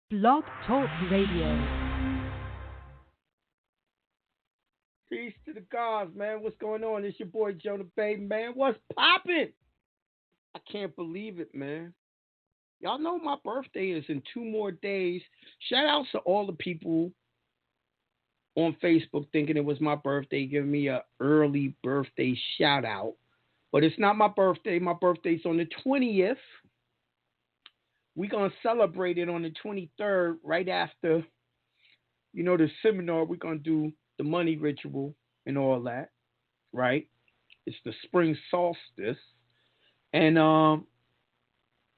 Blog Talk Radio. Peace to the gods, man. What's going on? It's your boy Jonah Bey, man. What's poppin'? I can't believe it, man. Y'all know my birthday is in 2 more days. Shout out to all the people on Facebook thinking it was my birthday, giving me an early birthday shout out. But it's not my birthday. My birthday's on the 20th. We're going to celebrate it on the 23rd, right after, the seminar. We're going to do the money ritual and all that, right? It's the spring solstice. And,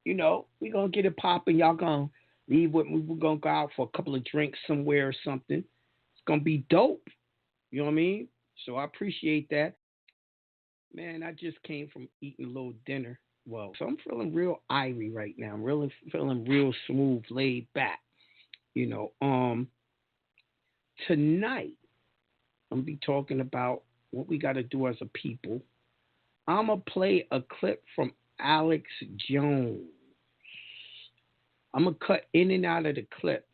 we're going to get it popping. Y'all going to leave with me. We're going to go out for a couple of drinks somewhere or something. It's going to be dope. You know what I mean? So I appreciate that. Man, I just came from eating a little dinner. Well, so I'm feeling real irie right now. I'm really feeling real smooth, laid back. Tonight, I'm going to be talking about what we got to do as a people. I'm going to play a clip from Alex Jones. I'm going to cut in and out of the clip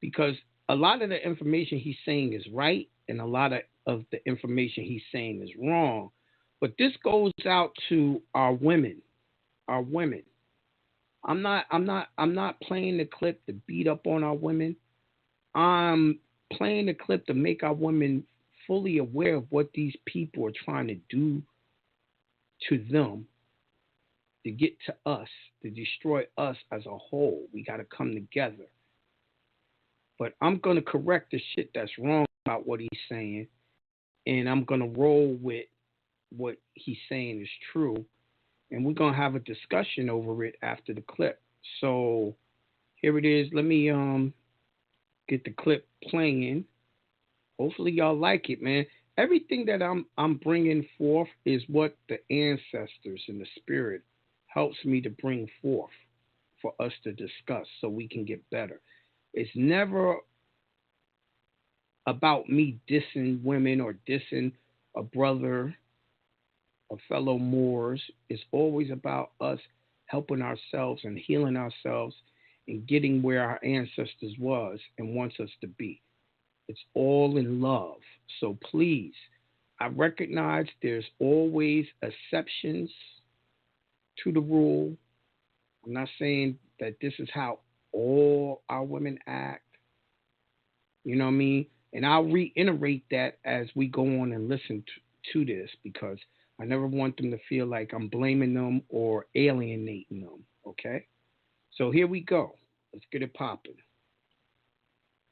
because a lot of the information he's saying is right and a lot of the information he's saying is wrong. But this goes out to our women. Our women. I'm not playing the clip to beat up on our women. I'm playing the clip to make our women fully aware of what these people are trying to do to them, to get to us, to destroy us as a whole. We got to come together. But I'm going to correct the shit that's wrong about what he's saying, and I'm going to roll with what he's saying is true. And we're going to have a discussion over it after the clip. So here it is. Let me get the clip playing. Hopefully y'all like it, man. Everything that I'm bringing forth is what the ancestors and the spirit helps me to bring forth for us to discuss so we can get better. It's never about me dissing women or dissing a brother, a fellow Moors. Is always about us helping ourselves and healing ourselves and getting where our ancestors was and wants us to be. It's all in love. So please, I recognize there's always exceptions to the rule. I'm not saying that this is how all our women act. You know what I mean? And I'll reiterate that as we go on and listen to this, because I never want them to feel like I'm blaming them or alienating them, okay? So here we go. Let's get it popping.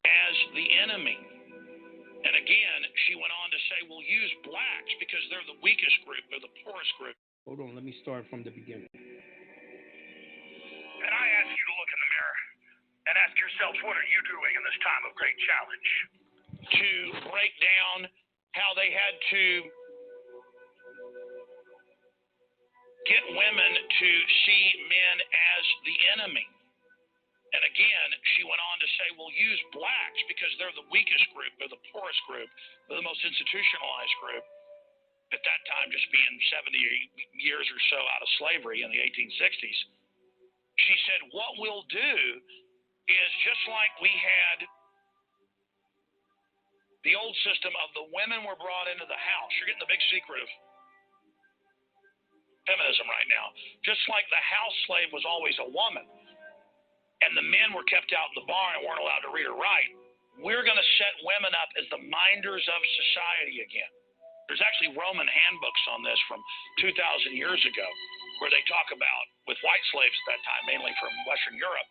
As the enemy. And again, she went on to say, we'll use blacks because they're the weakest group, they're the poorest group. Hold on, let me start from the beginning. And I ask you to look in the mirror and ask yourselves, what are you doing in this time of great challenge? To break down how they had to get women to see men as the enemy. And again, she went on to say, we'll use blacks because they're the weakest group, they're the poorest group, they're the most institutionalized group. At that time, just being 70 years or so out of slavery in the 1860s. She said, what we'll do is just like we had the old system of the women were brought into the house. You're getting the big secret of feminism right now. Just like the house slave was always a woman and the men were kept out in the barn and weren't allowed to read or write, we're going to set women up as the minders of society again. There's actually Roman handbooks on this from 2,000 years ago where they talk about, with white slaves at that time, mainly from Western Europe,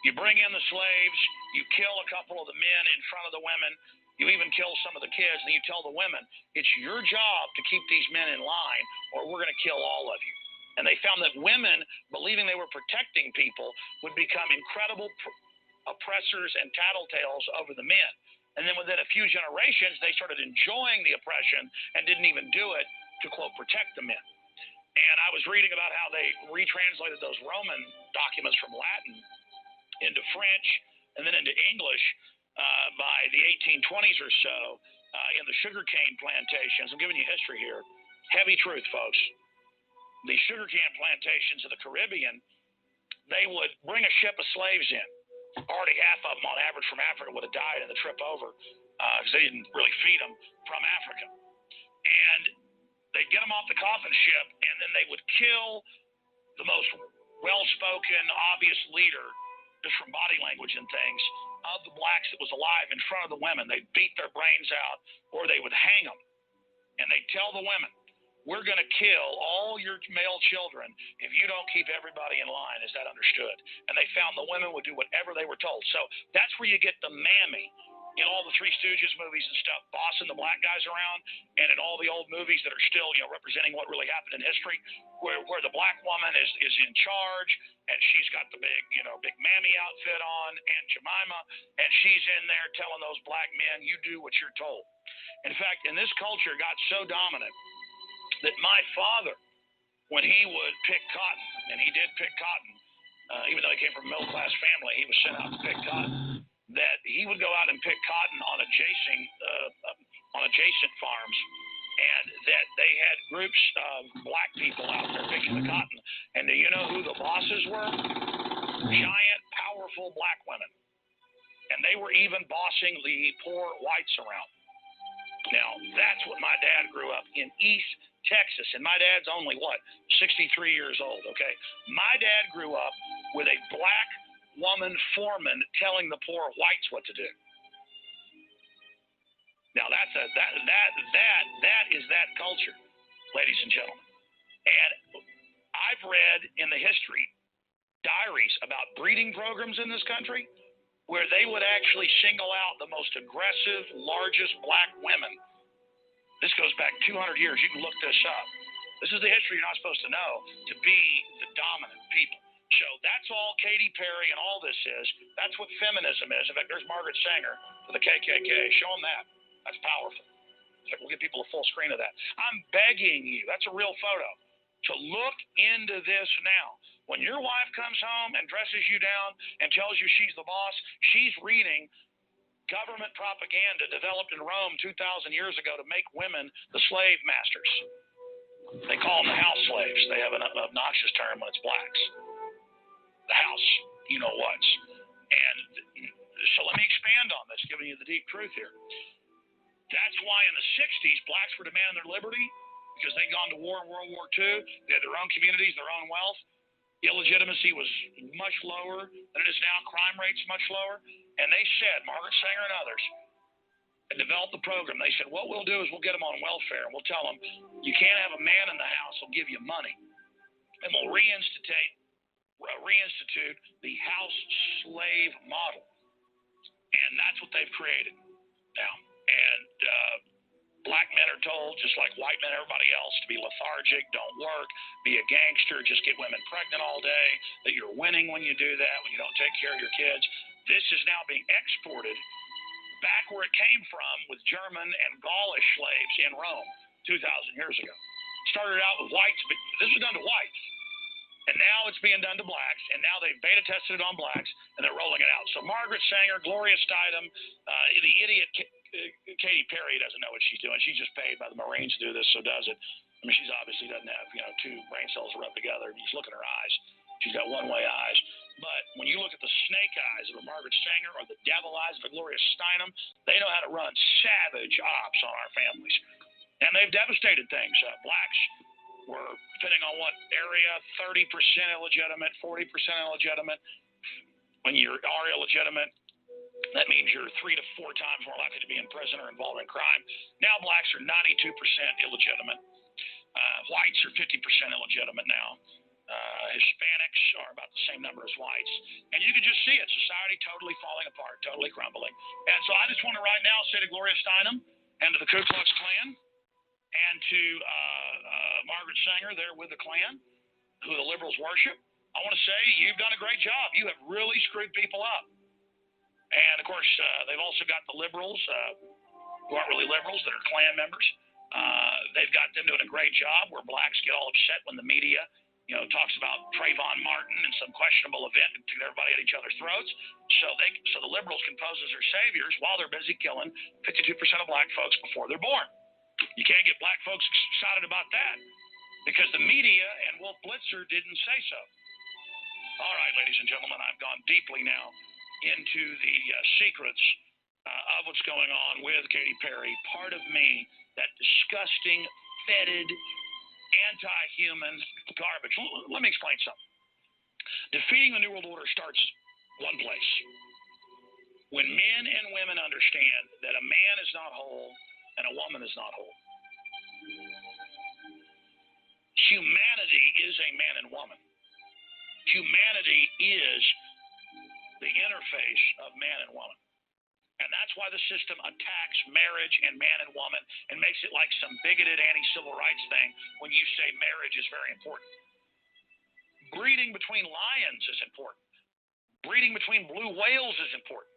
you bring in the slaves, you kill a couple of the men in front of the women, you even kill some of the kids, and you tell the women, it's your job to keep these men in line or we're going to kill all of you. And they found that women, believing they were protecting people, would become incredible oppressors and tattletales over the men. And then within a few generations, they started enjoying the oppression and didn't even do it to, quote, protect the men. And I was reading about how they retranslated those Roman documents from Latin into French and then into English by the 1820s or so in the sugarcane plantations. I'm giving you history here. Heavy truth, folks. The sugarcane plantations of the Caribbean, they would bring a ship of slaves in already half of them on average from Africa would have died in the trip over because they didn't really feed them from Africa. And they'd get them off the coffin ship, and then they would kill the most well-spoken, obvious leader, just from body language and things, of the blacks that was alive in front of the women. They'd beat their brains out, or they would hang them. And they'd tell the women, we're going to kill all your male children if you don't keep everybody in line. Is that understood? And they found the women would do whatever they were told. So that's where you get the mammy in all the Three Stooges movies and stuff, bossing the black guys around, and in all the old movies that are still, representing what really happened in history, where the black woman is in charge, and she's got the big mammy outfit on, Aunt Jemima, and she's in there telling those black men, you do what you're told. In fact, in this culture, got so dominant that my father, when he would pick cotton, and he did pick cotton, even though he came from a middle-class family, he was sent out to pick cotton, that he would go out and pick cotton on adjacent farms, and that they had groups of black people out there picking the cotton. And do you know who the bosses were? Giant, powerful black women. And they were even bossing the poor whites around. Now, that's what my dad grew up in East Texas. And my dad's only, 63 years old, okay? My dad grew up with a black woman foreman telling the poor whites what to do. Now, that is that culture, ladies and gentlemen. And I've read in the history diaries about breeding programs in this country where they would actually single out the most aggressive, largest black women. This goes back 200 years. You can look this up. This is the history you're not supposed to know, to be the dominant people. So that's all Katy Perry and all this is. That's what feminism is. In fact, there's Margaret Sanger for the KKK. Show them that. That's powerful. In fact, we'll give people a full screen of that. I'm begging you, that's a real photo, to look into this now. When your wife comes home and dresses you down and tells you she's the boss, she's reading government propaganda developed in Rome 2,000 years ago to make women the slave masters. They call them the house slaves. They have an obnoxious term when it's blacks. The house, what's. And so let me expand on this, giving you the deep truth here. That's why in the 60s, blacks were demanding their liberty because they'd gone to war in World War II. They had their own communities, their own wealth. Illegitimacy was much lower than it is now. Crime rates much lower. And they said, Margaret Sanger and others, and developed the program. They said, what we'll do is we'll get them on welfare, and we'll tell them, you can't have a man in the house. We'll give you money. And we'll reinstitute the house slave model. And that's what they've created now. And black men are told, just like white men, everybody else, to be lethargic, don't work, be a gangster, just get women pregnant all day, that you're winning when you do that, when you don't take care of your kids. This is now being exported back where it came from with German and Gaulish slaves in Rome 2,000 years ago. Started out with whites, but this was done to whites. And now it's being done to blacks, and now they've beta tested it on blacks, and they're rolling it out. So Margaret Sanger, Gloria Steinem, the idiot Katy Perry doesn't know what she's doing. She's just paid by the Marines to do this, so does it. I mean, she's obviously doesn't have, two brain cells rubbed together. You just look at her eyes. She's got one-way eyes. But when you look at the snake eyes of a Margaret Sanger or the devil eyes of a Gloria Steinem, they know how to run savage ops on our families. And they've devastated things. Blacks were, depending on what area, 30% illegitimate, 40% illegitimate. When you are illegitimate, that means you're 3 to 4 times more likely to be in prison or involved in crime. Now blacks are 92% illegitimate. Whites are 50% illegitimate now. Hispanics are about the same number as whites. And you can just see it. Society totally falling apart, totally crumbling. And so I just want to right now say to Gloria Steinem and to the Ku Klux Klan and to Margaret Sanger there with the Klan, who the liberals worship, I want to say you've done a great job. You have really screwed people up. And, of course, they've also got the liberals, who aren't really liberals, that are Klan members. They've got them doing a great job where blacks get all upset when the media, talks about Trayvon Martin and some questionable event and get everybody at each other's throats. So the liberals can pose as their saviors while they're busy killing 52% of black folks before they're born. You can't get black folks excited about that because the media and Wolf Blitzer didn't say so. All right, ladies and gentlemen, I've gone deeply now into the secrets of what's going on with Katy Perry. Part of me, that disgusting, fetid, anti-human garbage. Let me explain something. Defeating the New World Order starts one place. When men and women understand that a man is not whole and a woman is not whole. Humanity is a man and woman. Humanity is the interface of man and woman. And that's why the system attacks marriage and man and woman and makes it like some bigoted anti-civil rights thing when you say marriage is very important. Breeding between lions is important. Breeding between blue whales is important.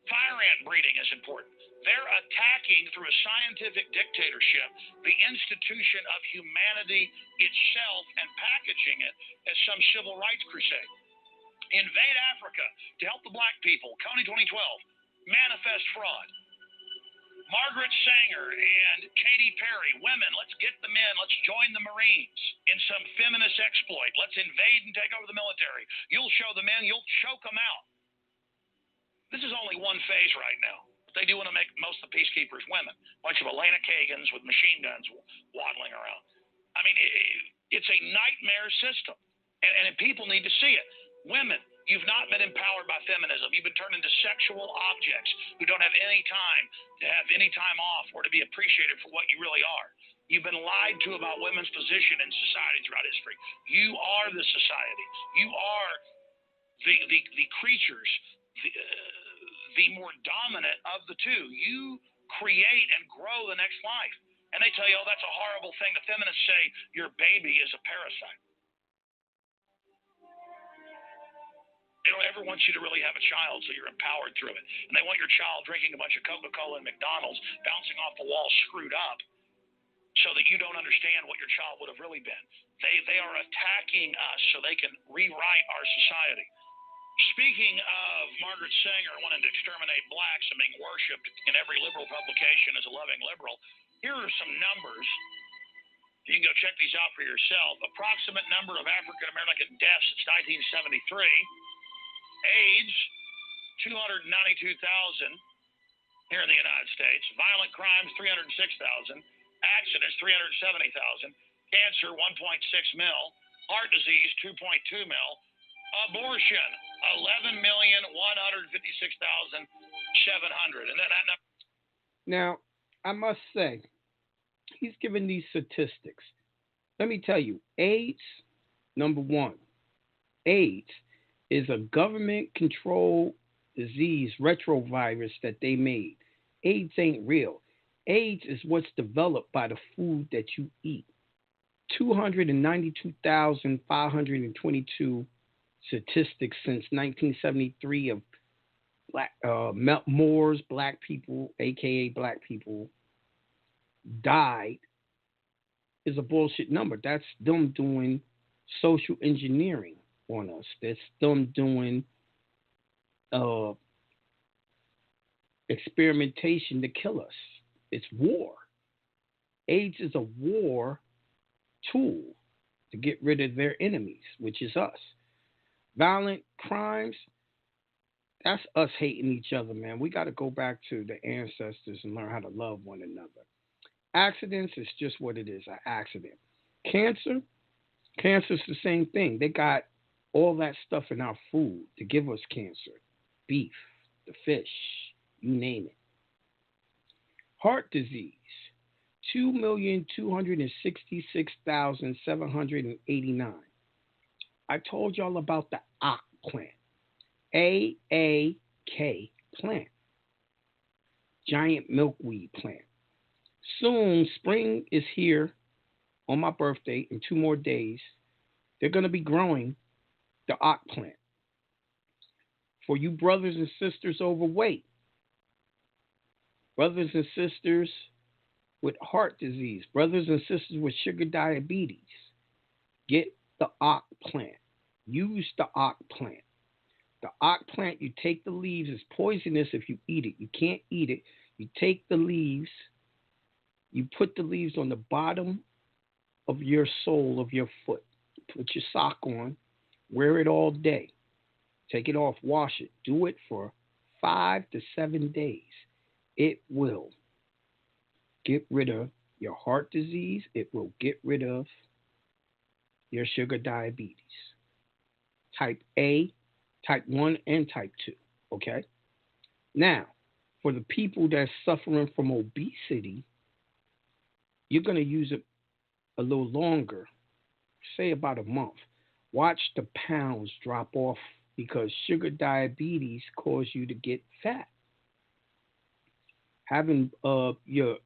Fire ant breeding is important. They're attacking through a scientific dictatorship the institution of humanity itself and packaging it as some civil rights crusade. Invade Africa to help the black people. Coney 2012. Manifest fraud. Margaret Sanger and Katy Perry, women, let's get the men, let's join the Marines in some feminist exploit. Let's invade and take over the military. You'll show the men, you'll choke them out. This is only one phase right now. They do want to make most of the peacekeepers women. A bunch of Elena Kagans with machine guns waddling around. I mean, it's a nightmare system. And people need to see it. Women, you've not been empowered by feminism. You've been turned into sexual objects who don't have any time to have any time off or to be appreciated for what you really are. You've been lied to about women's position in society throughout history. You are the society. You are the creatures, the more dominant of the two. You create and grow the next life. And they tell you, oh, that's a horrible thing. The feminists say your baby is a parasite. They don't ever want you to really have a child, so you're empowered through it. And they want your child drinking a bunch of Coca-Cola and McDonald's, bouncing off the wall screwed up, so that you don't understand what your child would have really been. They are attacking us so they can rewrite our society. Speaking of Margaret Sanger wanting to exterminate blacks and being worshipped in every liberal publication as a loving liberal, here are some numbers. You can go check these out for yourself. Approximate number of African American deaths since 1973. AIDS, 292,000 here in the United States. Violent crimes, 306,000. Accidents, 370,000. Cancer, 1.6 mil. Heart disease, 2.2 mil. Abortion, 11,156,700. And then that number. Now, I must say, he's given these statistics. Let me tell you, AIDS, number one, AIDS is a government-controlled disease retrovirus that they made. AIDS ain't real. AIDS is what's developed by the food that you eat. 292,522 statistics since 1973 of black Moors, black people, a.k.a. black people, died is a bullshit number. That's them doing social engineering on us. That's them doing experimentation to kill us. It's war. AIDS is a war tool to get rid of their enemies, which is us. Violent crimes, that's us hating each other, man. We got to go back to the ancestors and learn how to love one another. Accidents is just what it is, an accident. Cancer's the same thing. They got all that stuff in our food to give us cancer. Beef, the fish, you name it. Heart disease, 2,266,789. I told y'all about the AAK plant. AAK plant. Giant milkweed plant. Soon, spring is here on my birthday in 2 more days. They're going to be growing the AAK plant. For you brothers and sisters overweight, brothers and sisters with heart disease, brothers and sisters with sugar diabetes, get the AAK plant. Use the AAK plant. The AAK plant, you take the leaves. It's poisonous if you eat it. You can't eat it. You take the leaves. You put the leaves on the bottom of your sole of your foot. Put your sock on. Wear it all day. Take it off, wash it. Do it for 5 to 7 days. It will get rid of your heart disease. It will get rid of your sugar diabetes. Type A, type 1, and type 2. Okay? Now, for the people that's suffering from obesity, you're going to use it a little longer, say about a month. Watch the pounds drop off because sugar diabetes causes you to get fat. Having your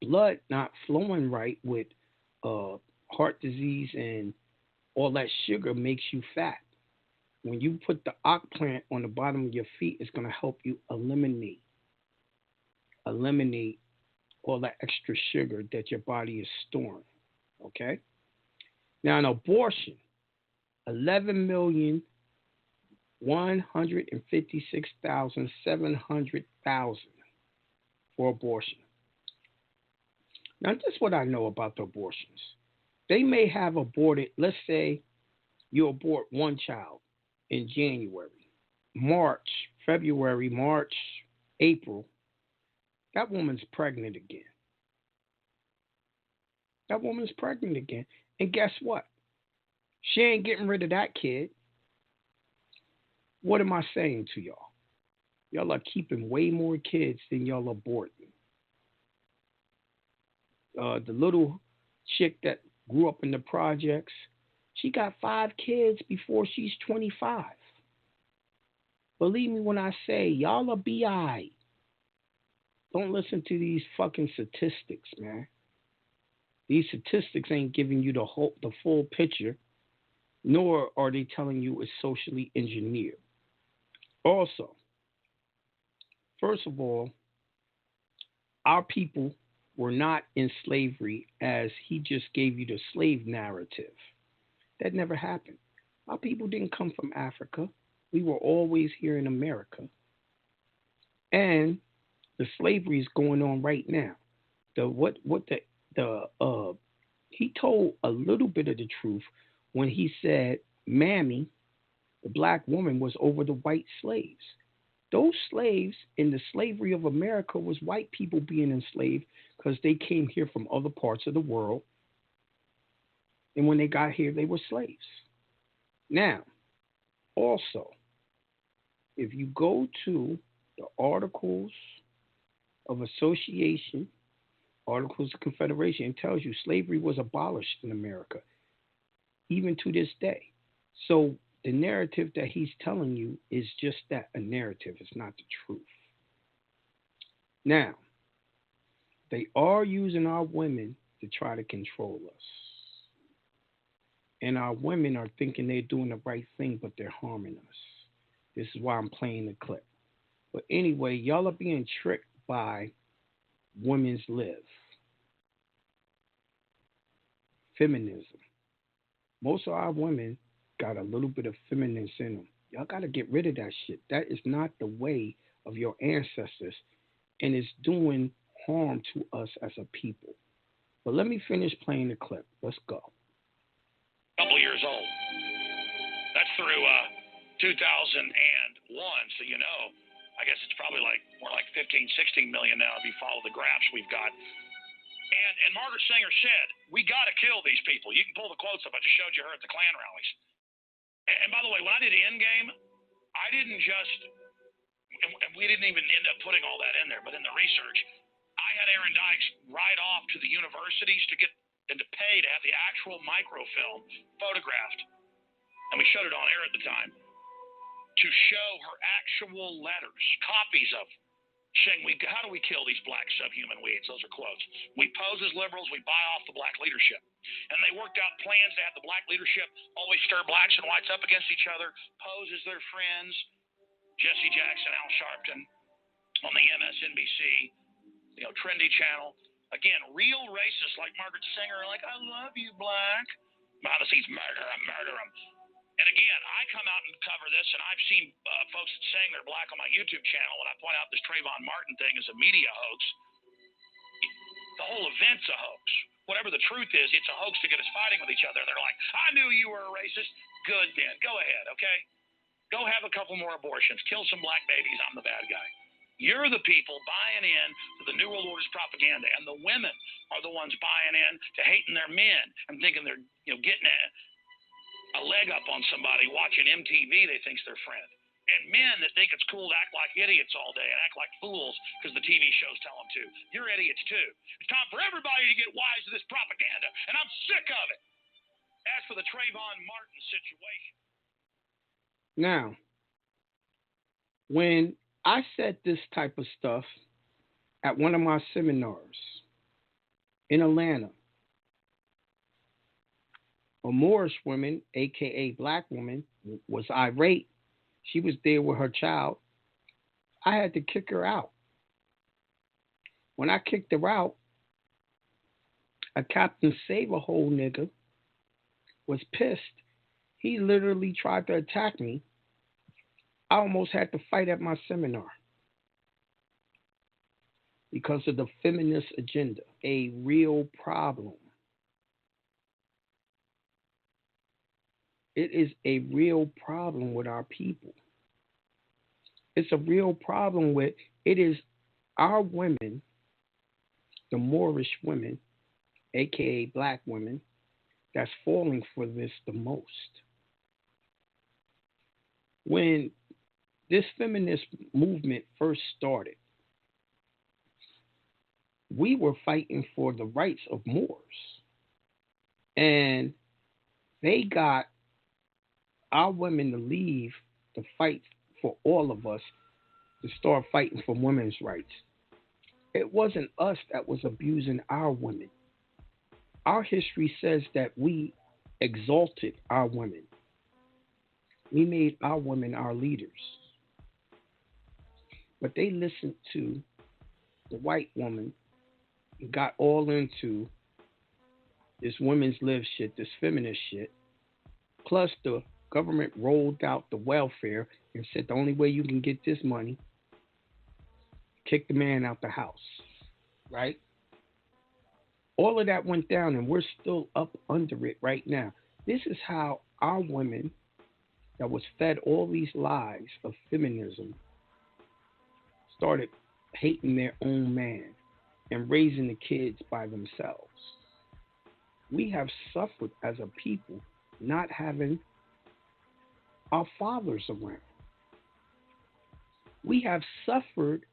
blood not flowing right with heart disease and all that sugar makes you fat. When you put the ox plant on the bottom of your feet, it's going to help you eliminate all that extra sugar that your body is storing. Okay? Now, an abortion, 11,156,700 for abortion. Now, this is what I know about the abortions. They may have aborted, let's say you abort one child in January, February, March, April. That woman's pregnant again. And guess what? She ain't getting rid of that kid. What am I saying to y'all? Y'all are keeping way more kids than y'all aborting. The little chick that grew up in the projects, she got 5 kids before she's 25. Believe me when I say, y'all are BI. Don't listen to these fucking statistics, man. These statistics ain't giving you the full picture, nor are they telling you it's socially engineered. Also, first of all, our people were not in slavery as he just gave you the slave narrative. That never happened. Our people didn't come from Africa. We were always here in America. And the slavery is going on right now. He told a little bit of the truth when he said Mammy, the black woman, was over the white slaves. Those slaves in the slavery of America was white people being enslaved because they came here from other parts of the world. And when they got here, they were slaves. Now, also, if you go to the Articles of Association, Articles of Confederation, it tells you slavery was abolished in America, even to this day. So the narrative that he's telling you is just that, a narrative. It's not the truth. Now, they are using our women to try to control us. And our women are thinking they're doing the right thing, but they're harming us. This is why I'm playing the clip. But anyway, y'all are being tricked by women's live. Feminism. Most of our women got a little bit of femininity in them. Y'all got to get rid of that shit. That is not the way of your ancestors, and it's doing harm to us as a people. But let me finish playing the clip. Let's go. Couple years old. That's through 2001, so you know, I guess it's probably more like 15, 16 million now if you follow the graphs we've got. And Margaret Sanger said, we got to kill these people. You can pull the quotes up. I just showed you her at the Klan rallies. And by the way, when I did Endgame, I didn't just, and we didn't even end up putting all that in there, but in the research, I had Aaron Dykes write off to the universities to get and to pay to have the actual microfilm photographed, and we showed it on air at the time, to show her actual letters, copies of, saying, how do we kill these black subhuman weeds? Those are quotes. We pose as liberals, we buy off the black leadership. And they worked out plans to have the black leadership always stir blacks and whites up against each other, pose as their friends. Jesse Jackson, Al Sharpton on the MSNBC, trendy channel. Again, real racists like Margaret Sanger are like, I love you, black. Behind the scenes, murder them. And again, I come out and cover this, and I've seen folks saying they're black on my YouTube channel when I point out this Trayvon Martin thing is a media hoax. The whole event's a hoax. Whatever the truth is, it's a hoax to get us fighting with each other. And they're like, I knew you were a racist. Good then. Go ahead, okay? Go have a couple more abortions. Kill some black babies. I'm the bad guy. You're the people buying in to the New World Order's propaganda, and the women are the ones buying in to hating their men and thinking they're getting a leg up on somebody watching MTV they think's their friend. And men that think it's cool to act like idiots all day and act like fools because the TV shows tell them to. You're idiots too. It's time for everybody to get wise to this propaganda, and I'm sick of it. As for the Trayvon Martin situation. Now, when I said this type of stuff at one of my seminars in Atlanta, a Moorish woman, aka black woman, was irate. She was there with her child. I had to kick her out. When I kicked her out, a Captain Save-A-Hole nigga was pissed. He literally tried to attack me. I almost had to fight at my seminar because of the feminist agenda, a real problem. It is a real problem with our people. It's a real problem with, it is our women, the Moorish women, aka black women, that's falling for this the most. When this feminist movement first started, we were fighting for the rights of Moors. And they got our women to leave to fight for all of us to start fighting for women's rights. It wasn't us that was abusing our women. Our history says that we exalted our women. We made our women our leaders. But they listened to the white woman and got all into this women's lib shit, this feminist shit. Plus the government rolled out the welfare and said the only way you can get this money, kick the man out the house, right? All of that went down and we're still up under it right now. This is how our women that was fed all these lies of feminism started hating their own man and raising the kids by themselves. We have suffered as a people not having our fathers around. We have suffered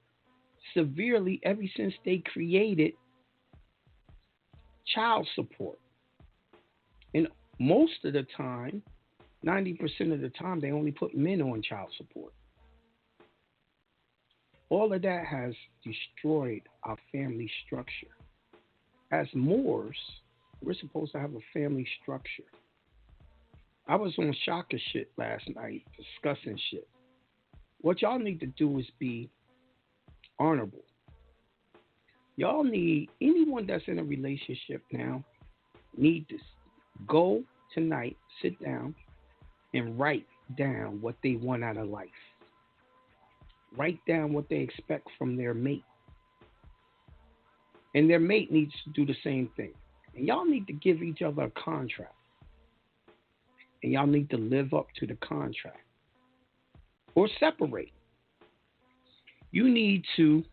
severely ever since they created child support. And most of the time, 90% of the time, they only put men on child support. All of that has destroyed our family structure. As Moors, we're supposed to have a family structure. I was on Shaka shit last night discussing shit. What y'all need to do is be honorable. Y'all need, anyone that's in a relationship now, need to go tonight, sit down, and write down what they want out of life. Write down what they expect from their mate. And their mate needs to do the same thing. And y'all need to give each other a contract. And y'all need to live up to the contract. Or separate. You need to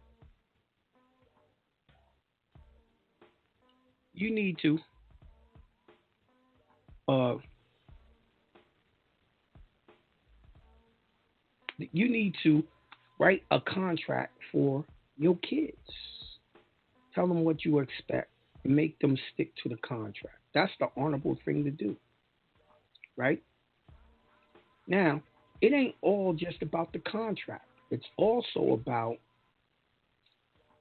write a contract for your kids. Tell them what you expect and make them stick to the contract. That's the honorable thing to do. Right? Now, it ain't all just about the contract. It's also about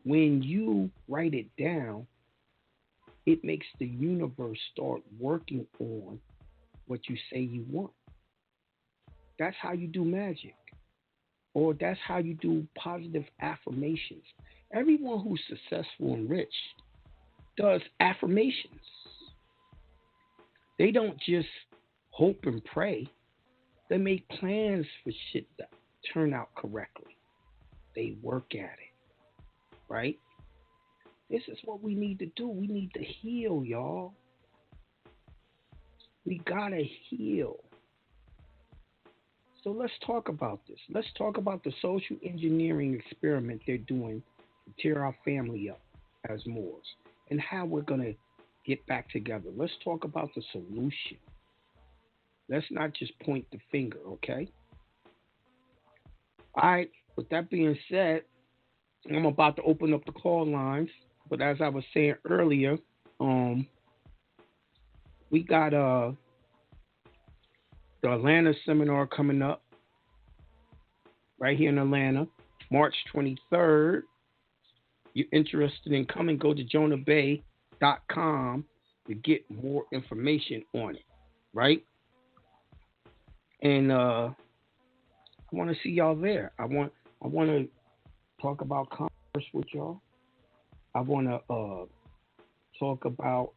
when you write it down, it makes the universe start working on what you say you want. That's how you do magic. Or that's how you do positive affirmations. Everyone who's successful and rich does affirmations. They don't just hope and pray. They make plans for shit that turn out correctly. They work at it. Right? This is what we need to do. We need to heal, y'all. We gotta heal. So let's talk about this. Let's talk about the social engineering experiment they're doing to tear our family up as Moors and how we're going to get back together. Let's talk about the solution. Let's not just point the finger, okay? All right, with that being said, I'm about to open up the call lines. But as I was saying earlier, we got the Atlanta seminar coming up right here in Atlanta, March 23rd. You're interested in coming, go to jonahbey.com to get more information on it, right? And I want to see y'all there. I want to talk about commerce with y'all. I want to talk about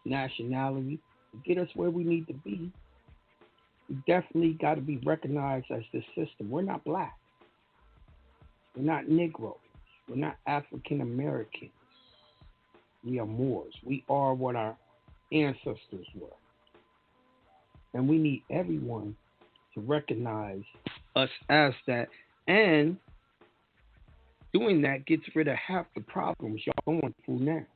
nationality. Get us where we need to be. We definitely got to be recognized as the system. We're not black. We're not Negroes. We're not African Americans. We are Moors. We are what our ancestors were. And we need everyone to recognize us as that. And doing that gets rid of half the problems y'all going through now.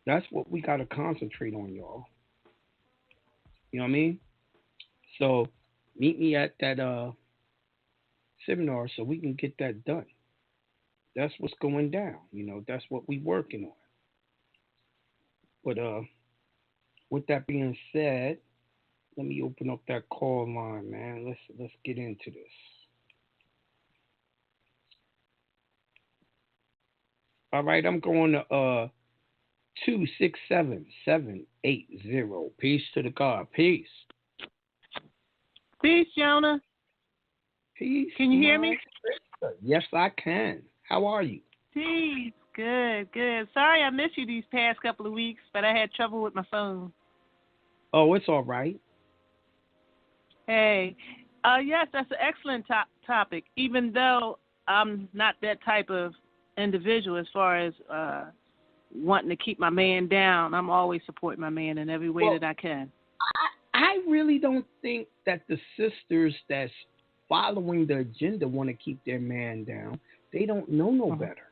That's what we got to concentrate on, y'all. You know what I mean? So meet me at that seminar so we can get that done. That's what's going down. You know, that's what we working on. But with that being said, let me open up that call line, man. Let's get into this. All right, I'm going to 267780. Peace to the God. Peace. Peace, Jonah. Peace. Can you hear me? Sister. Yes, I can. How are you? Peace. Good, good. Sorry I missed you these past couple of weeks, but I had trouble with my phone. Oh, it's all right. Hey. Yes, that's an excellent topic, even though I'm not that type of individual as far as wanting to keep my man down. I'm always supporting my man in every way that I can. I really don't think that the sisters that's following the agenda want to keep their man down. They don't know no better.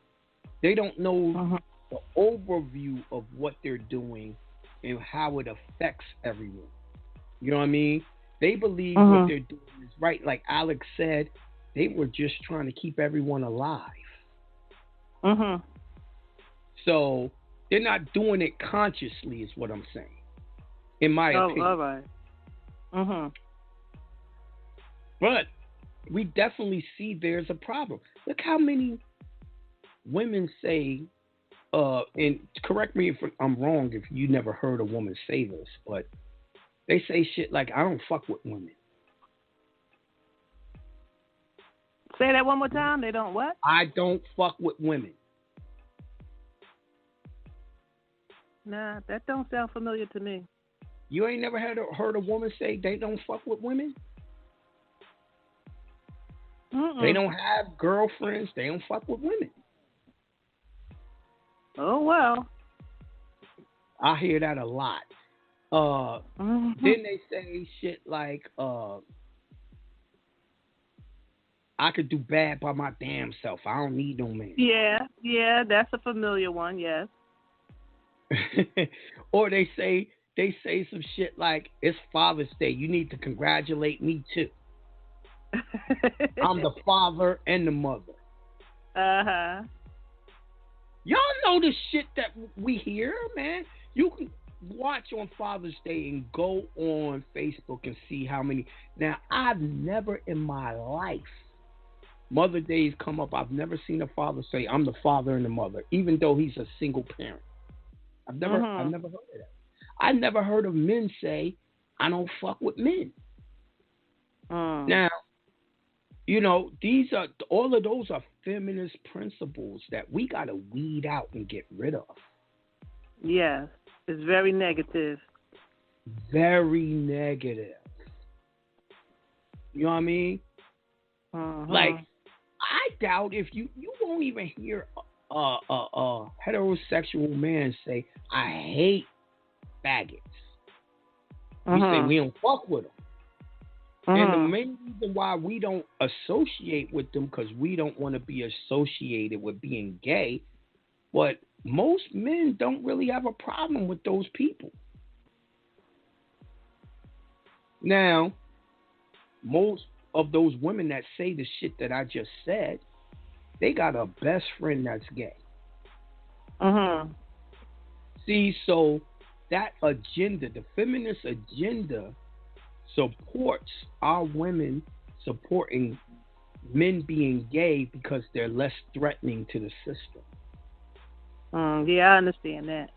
They don't know the overview of what they're doing and how it affects everyone. You know what I mean? They believe what they're doing is right. Like Alex said, they were just trying to keep everyone alive. So they're not doing it consciously, is what I'm saying, in my opinion. All right. But we definitely see there's a problem. Look how many women say, and correct me if I'm wrong if you never heard a woman say this, but they say shit like, I don't fuck with women. Say that one more time. They don't what? I don't fuck with women. Nah, that don't sound familiar to me. You ain't never heard a woman say they don't fuck with women? They don't have girlfriends. They don't fuck with women. Oh, well. I hear that a lot. Then they say shit like, I could do bad by my damn self. I don't need no man. Yeah, that's a familiar one, yes. Or they say some shit like, it's Father's Day. You need to congratulate me too. I'm the father and the mother. Y'all know the shit that we hear, man. You can watch on Father's Day and go on Facebook and see how many. Now, I've never in my life, Mother Days come up, I've never seen a father say, I'm the father and the mother, even though he's a single parent. I've never heard of that. I never heard of men say, I don't fuck with men. Now, you know, all of those are feminist principles that we got to weed out and get rid of. Yes, it's very negative. Very negative. You know what I mean? Like, I doubt if you won't even hear a heterosexual man say, I hate faggots. You say we don't fuck with them. And the main reason why we don't associate with them because we don't want to be associated with being gay, but most men don't really have a problem with those people. Now, most of those women that say the shit that I just said, they got a best friend that's gay. See, so that agenda, the feminist agenda, supports our women supporting men being gay because they're less threatening to the system. Yeah, I understand that.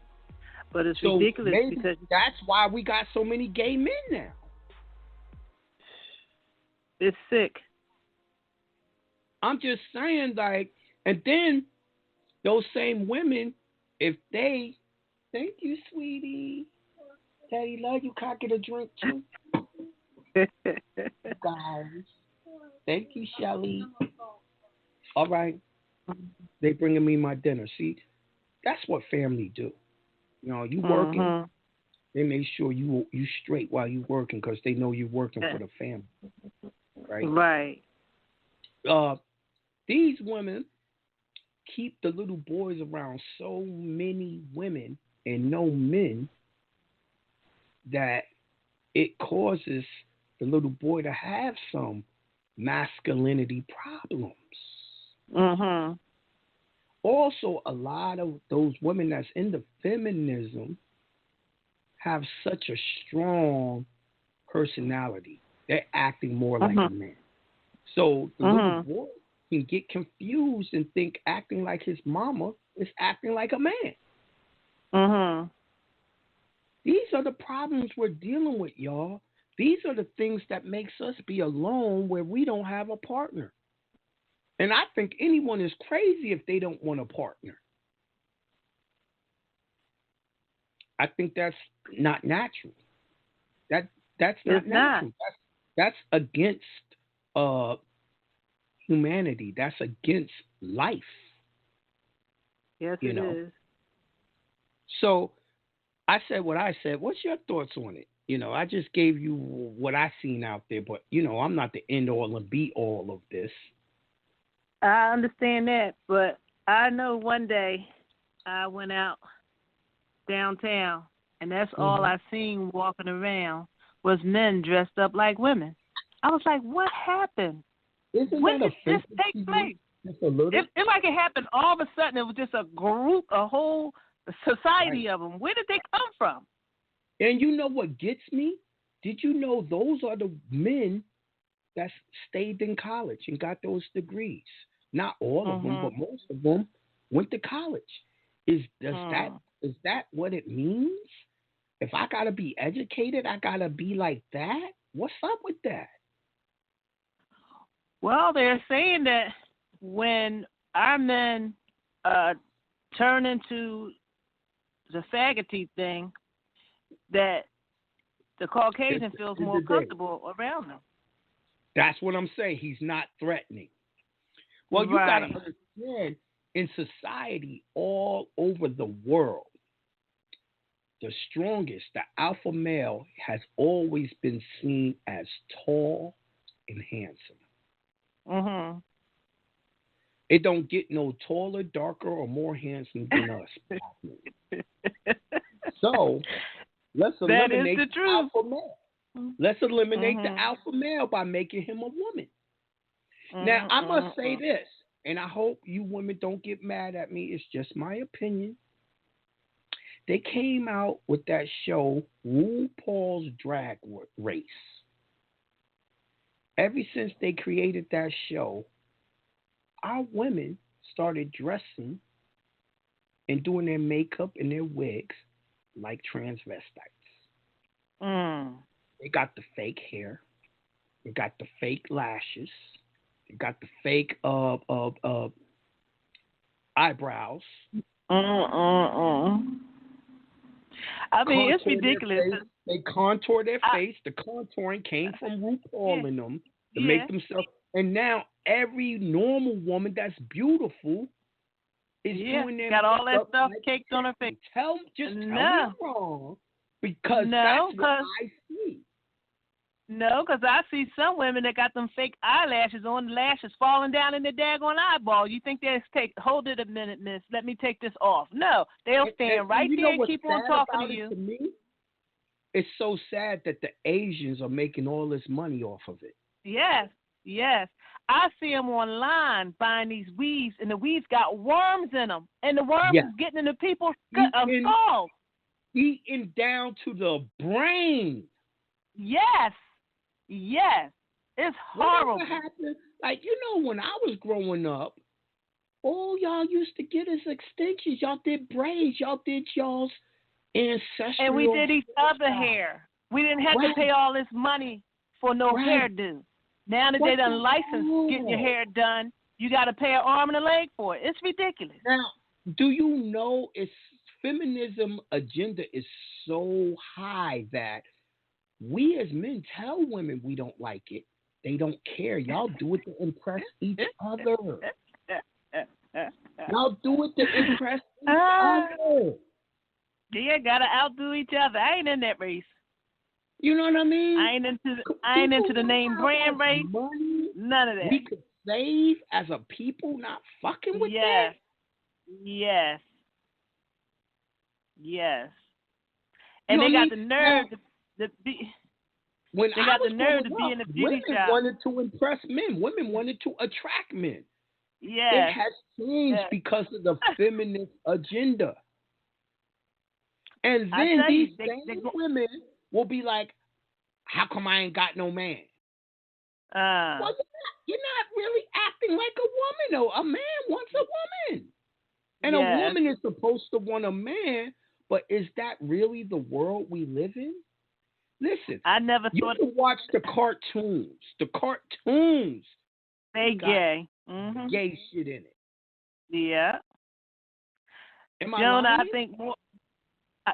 But it's ridiculous because that's why we got so many gay men now. It's sick. I'm just saying, like, and then those same women, if they, thank you, sweetie. Daddy, love you. Can I get a drink too? Guys. Thank you, Shelly. All right. They bringing me my dinner. See, that's what family do. You know, you working. They make sure you straight while you working because they know you working for the family. Right. These women keep the little boys around so many women and no men that it causes the little boy to have some masculinity problems. Also, a lot of those women that's into feminism have such a strong personality. They're acting more like a man. So the little boy can get confused and think acting like his mama is acting like a man. These are the problems we're dealing with, y'all. These are the things that makes us be alone where we don't have a partner. And I think anyone is crazy if they don't want a partner. I think that's not natural. That's not natural. That's against humanity. That's against life. Yes, it is. So I said what I said. What's your thoughts on it? You know, I just gave you what I seen out there, but you know, I'm not the end all and be all of this. I understand that, but I know one day I went out downtown, and that's all I seen walking around was men dressed up like women. I was like, what happened? When did this take place? It's like it happened all of a sudden. It was just a group, a whole society of them. Where did they come from? And you know what gets me? Did you know those are the men that stayed in college and got those degrees? Not all of them, but most of them went to college. Is that what it means? If I gotta be educated, I gotta be like that? What's up with that? Well, they're saying that when our men turn into the faggoty thing, that the Caucasian feels more comfortable around them. That's what I'm saying. He's not threatening. Well, you got to understand, in society all over the world, the strongest, the alpha male, has always been seen as tall and handsome. It don't get no taller, darker, or more handsome than us. So let's eliminate the alpha male. Let's eliminate the alpha male by making him a woman. Now, I must say this, and I hope you women don't get mad at me. It's just my opinion. They came out with that show, RuPaul's Drag Race. Ever since they created that show, our women started dressing and doing their makeup and their wigs like transvestites. They got the fake hair. They got the fake lashes. They got the fake eyebrows. I mean, it's ridiculous. They contour their face. The contouring came from RuPaul in them to make themselves. And now every normal woman that's beautiful is doing their got all that stuff like caked on her face. Tell me wrong, because that's what I see. No, because I see some women that got them fake eyelashes on, the lashes falling down in their daggone eyeball. You think they'll hold it a minute, miss. Let me take this off. No, they'll stand right there and keep on talking to you. To me, it's so sad that the Asians are making all this money off of it. Yes, yes. I see them online buying these weaves, and the weaves got worms in them, and the worms is getting into people's skulls. Eating down to the brain. Yes. Yes, it's horrible. What happened? Like, when I was growing up, all y'all used to get is extensions. Y'all did braids. Y'all did y'all's ancestral. And we did each other hair. We didn't have to pay all this money for no hairdo. Now that they done licensed getting your hair done, you got to pay an arm and a leg for it. It's ridiculous. Now, do you know feminism agenda is so high that we as men tell women we don't like it. They don't care. Y'all do it to impress each other. Y'all do it to impress each other. Yeah, gotta outdo each other. I ain't in that race. You know what I mean? I ain't into the name brand race. None of that. We could save as a people not fucking with that. Yes. And they got the nerve to be. When they got the nerve to be in a beauty shop. Women wanted to impress men. Women wanted to attract men. Yes. It has changed because of the feminist agenda. And then these same women will be like, how come I ain't got no man? Well, you're not really acting like a woman, though. A man wants a woman. And a woman is supposed to want a man, but is that really the world we live in? Listen, I never you thought. You can watch the cartoons. The cartoons. They gay. Gay shit in it. Yeah. Am I Jonah, lying? I think more.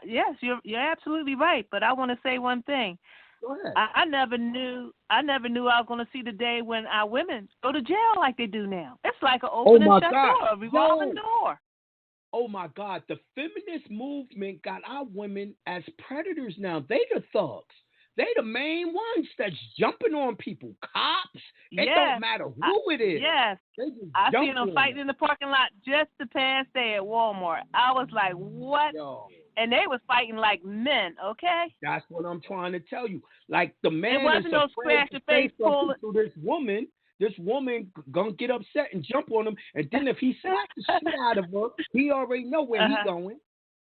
Yes, you're absolutely right. But I want to say one thing. Go ahead. I never knew I was going to see the day when our women go to jail like they do now. It's like an open and shut door, a revolving door. Oh my God, the feminist movement got our women as predators now. They the thugs. They the main ones that's jumping on people. Cops. It don't matter who it is. Yes. I seen them fighting in the parking lot just the past day at Walmart. I was like, what? Yo. And they was fighting like men, okay? That's what I'm trying to tell you. Like the man it wasn't is no afraid scratch your face pull to this woman. This woman gonna get upset and jump on him, and then if he slaps the shit out of her, he already know where he's going,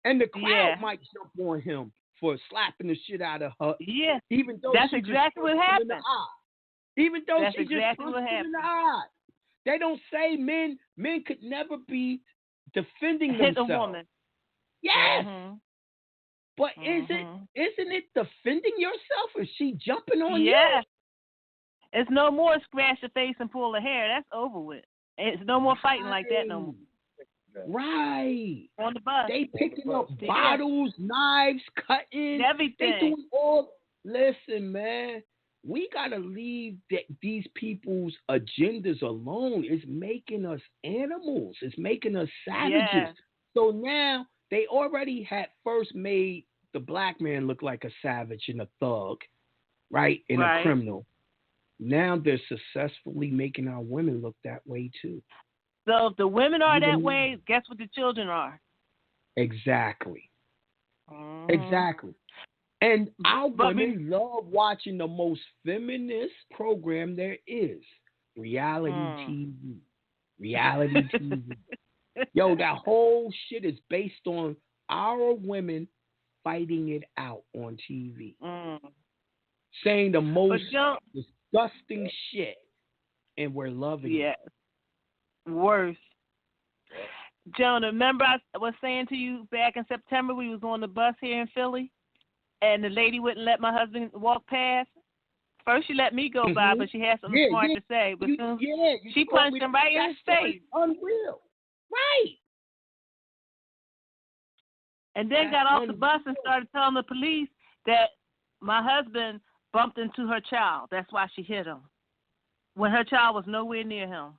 and the crowd might jump on him for slapping the shit out of her. Yeah, even though that's exactly what happened. Even though that's she exactly just what punched him in happened. the eye. They don't say men could never be defending Hit themselves. a woman. Yes. But isn't it defending yourself? Is she jumping on you? Yes. It's no more scratch your face and pull the hair. That's over with. It's no more fighting like that no more. Right. On the bus. They picking up bottles, knives, cutting. Everything. They doing all. Listen, man. We got to leave these people's agendas alone. It's making us animals. It's making us savages. Yeah. So now they already had first made the black man look like a savage and a thug, right? And a criminal. Now they're successfully making our women look that way too. So if the women are that way, guess what the children are? Exactly. Exactly. And our women love watching the most feminist program there is. Reality TV. Reality TV. Yo, that whole shit is based on our women fighting it out on TV. Saying the most disgusting shit. And we're loving it. Worse. Jonah, remember I was saying to you back in September we was on the bus here in Philly and the lady wouldn't let my husband walk past? First she let me go by, but she had something smart to say. But she punched him right in his face. Unreal. Right. And then got off the bus and started telling the police that my husband bumped into her child. That's why she hit him. When her child was nowhere near him.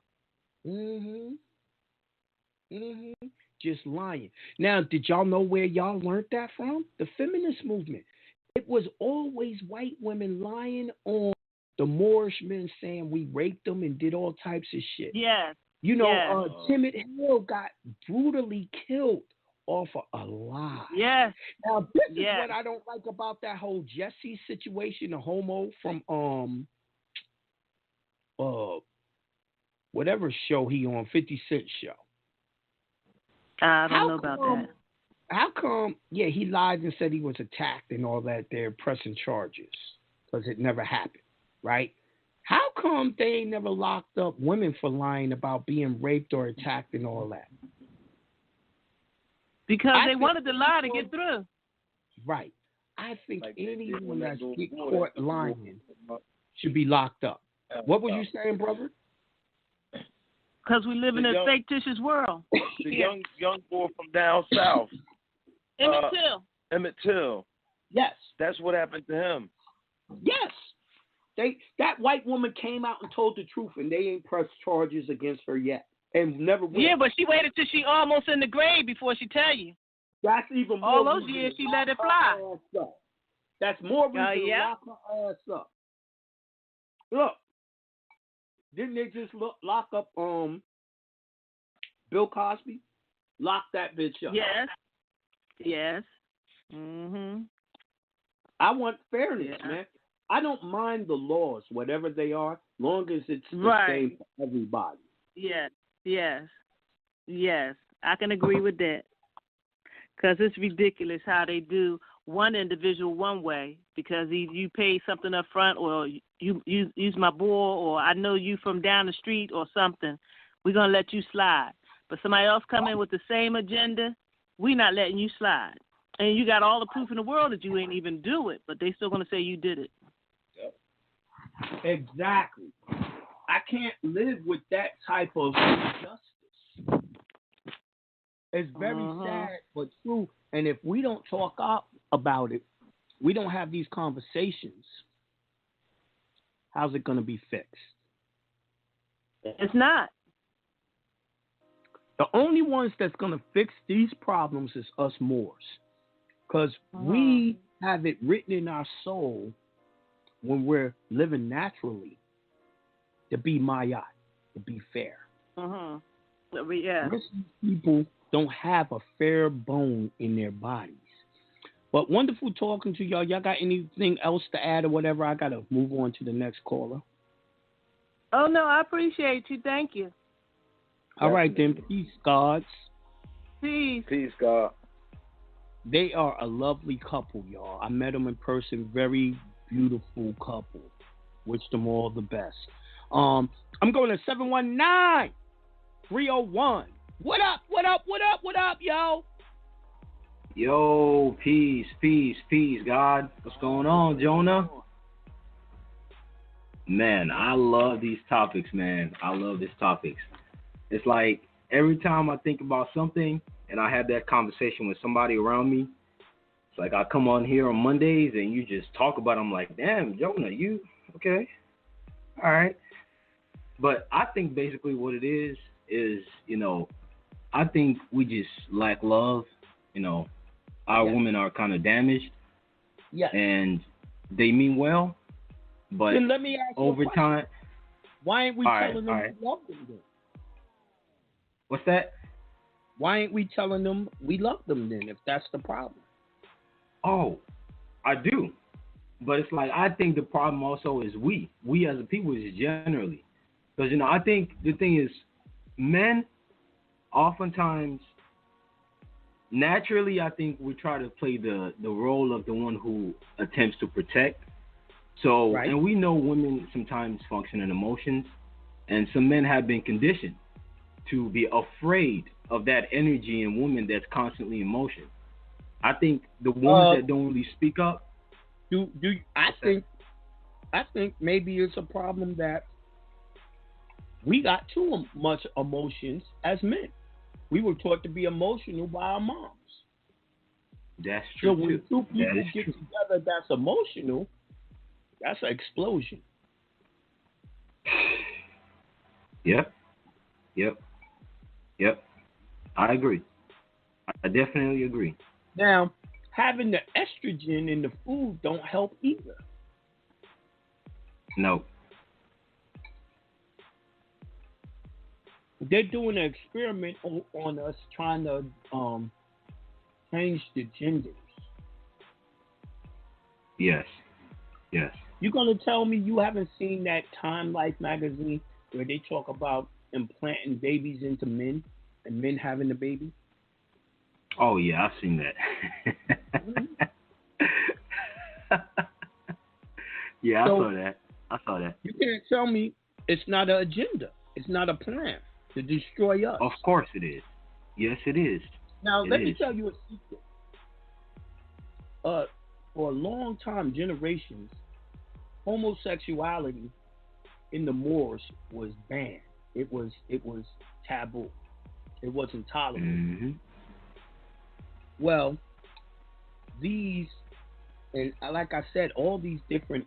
Just lying. Now, did y'all know where y'all learned that from? The feminist movement. It was always white women lying on the Moorish men saying we raped them and did all types of shit. Yes. You know, Yes. Timid Hill got brutally killed off of a lie. Yes. Now, this is Yes. what I don't like about that whole Jesse situation, the homo from whatever show he on, 50 Cent show. I don't know about that. How come, yeah, he lied and said he was attacked and all that, they're pressing charges because it never happened, right? How come they ain't never locked up women for lying about being raped or attacked and all that? Because they wanted to lie to get through. Right. I think anyone that's get caught lying should be locked up. What was you saying, brother? Because we live in a fictitious world. The young boy from down south. Emmett Till. Yes. That's what happened to him. Yes. That white woman came out and told the truth, and they ain't pressed charges against her yet, and never will. Yeah, but she waited till she almost in the grave before she tell you. That's even more. All those years she let it fly. That's more reason to lock her ass up. Look, didn't they just lock up Bill Cosby? Lock that bitch up. Yes. Mhm. I want fairness, man. I don't mind the laws, whatever they are, long as it's the same for everybody. Yes. I can agree with that. Because it's ridiculous how they do one individual one way because you pay something up front or you use my boy or I know you from down the street or something. We're going to let you slide. But somebody else come in with the same agenda, we're not letting you slide. And you got all the proof in the world that you ain't even do it, but they still going to say you did it. Exactly. I can't live with that type of injustice. It's very sad but true. And if we don't talk up about it, we don't have these conversations, how's it going to be fixed? It's not. The only ones that's going to fix these problems is us Moors. Because we have it written in our soul when we're living naturally to be mayat, to be fair. Yeah. Most people don't have a fair bone in their bodies. But wonderful talking to y'all. Y'all got anything else to add or whatever? I got to move on to the next caller. Oh, no, I appreciate you. Thank you. All right, then. Peace, gods. Peace. Peace, God. They are a lovely couple, y'all. I met them in person. Very beautiful couple. Wish them all the best. I'm going to 719-301. What up, yo? Yo, peace, God. What's going on, Jonah? Man, I love these topics, man. I love these topics. It's like every time I think about something and I have that conversation with somebody around me, it's like I come on here on Mondays and you just talk about it. I'm like, damn, Jonah, you, okay, all right. But I think basically what it is, I think we just lack love. Our women are kind of damaged. Yeah. And they mean well, but then let me ask over you a time. Why ain't we telling them we love them then? What's that? Why ain't we telling them we love them then, if that's the problem? Oh, I do. But it's like, I think the problem also is we as a people is generally. Because, I think the thing is, men oftentimes, naturally, I think we try to play the role of the one who attempts to protect. So, and we know women sometimes function in emotions, and some men have been conditioned to be afraid of that energy in women that's constantly in motion. I think the ones that don't really speak up. I think maybe it's a problem that we got too much emotions as men. We were taught to be emotional by our moms. That's true. So when two people get together that's emotional, that's an explosion. Yep. I agree. I definitely agree. Now, having the estrogen in the food don't help either. No. They're doing an experiment on us trying to change the genders. Yes. Yes. You gonna tell me you haven't seen that Time Life magazine where they talk about implanting babies into men and men having the baby? Oh yeah, I've seen that. Yeah, So, I saw that. You can't tell me it's not an agenda. It's not a plan to destroy us. Of course it is. Yes, it is. Now, let me tell you a secret. For a long time, generations, homosexuality in the Moors was banned. It was taboo. It wasn't tolerated. Mm-hmm. Well, and like I said, all these different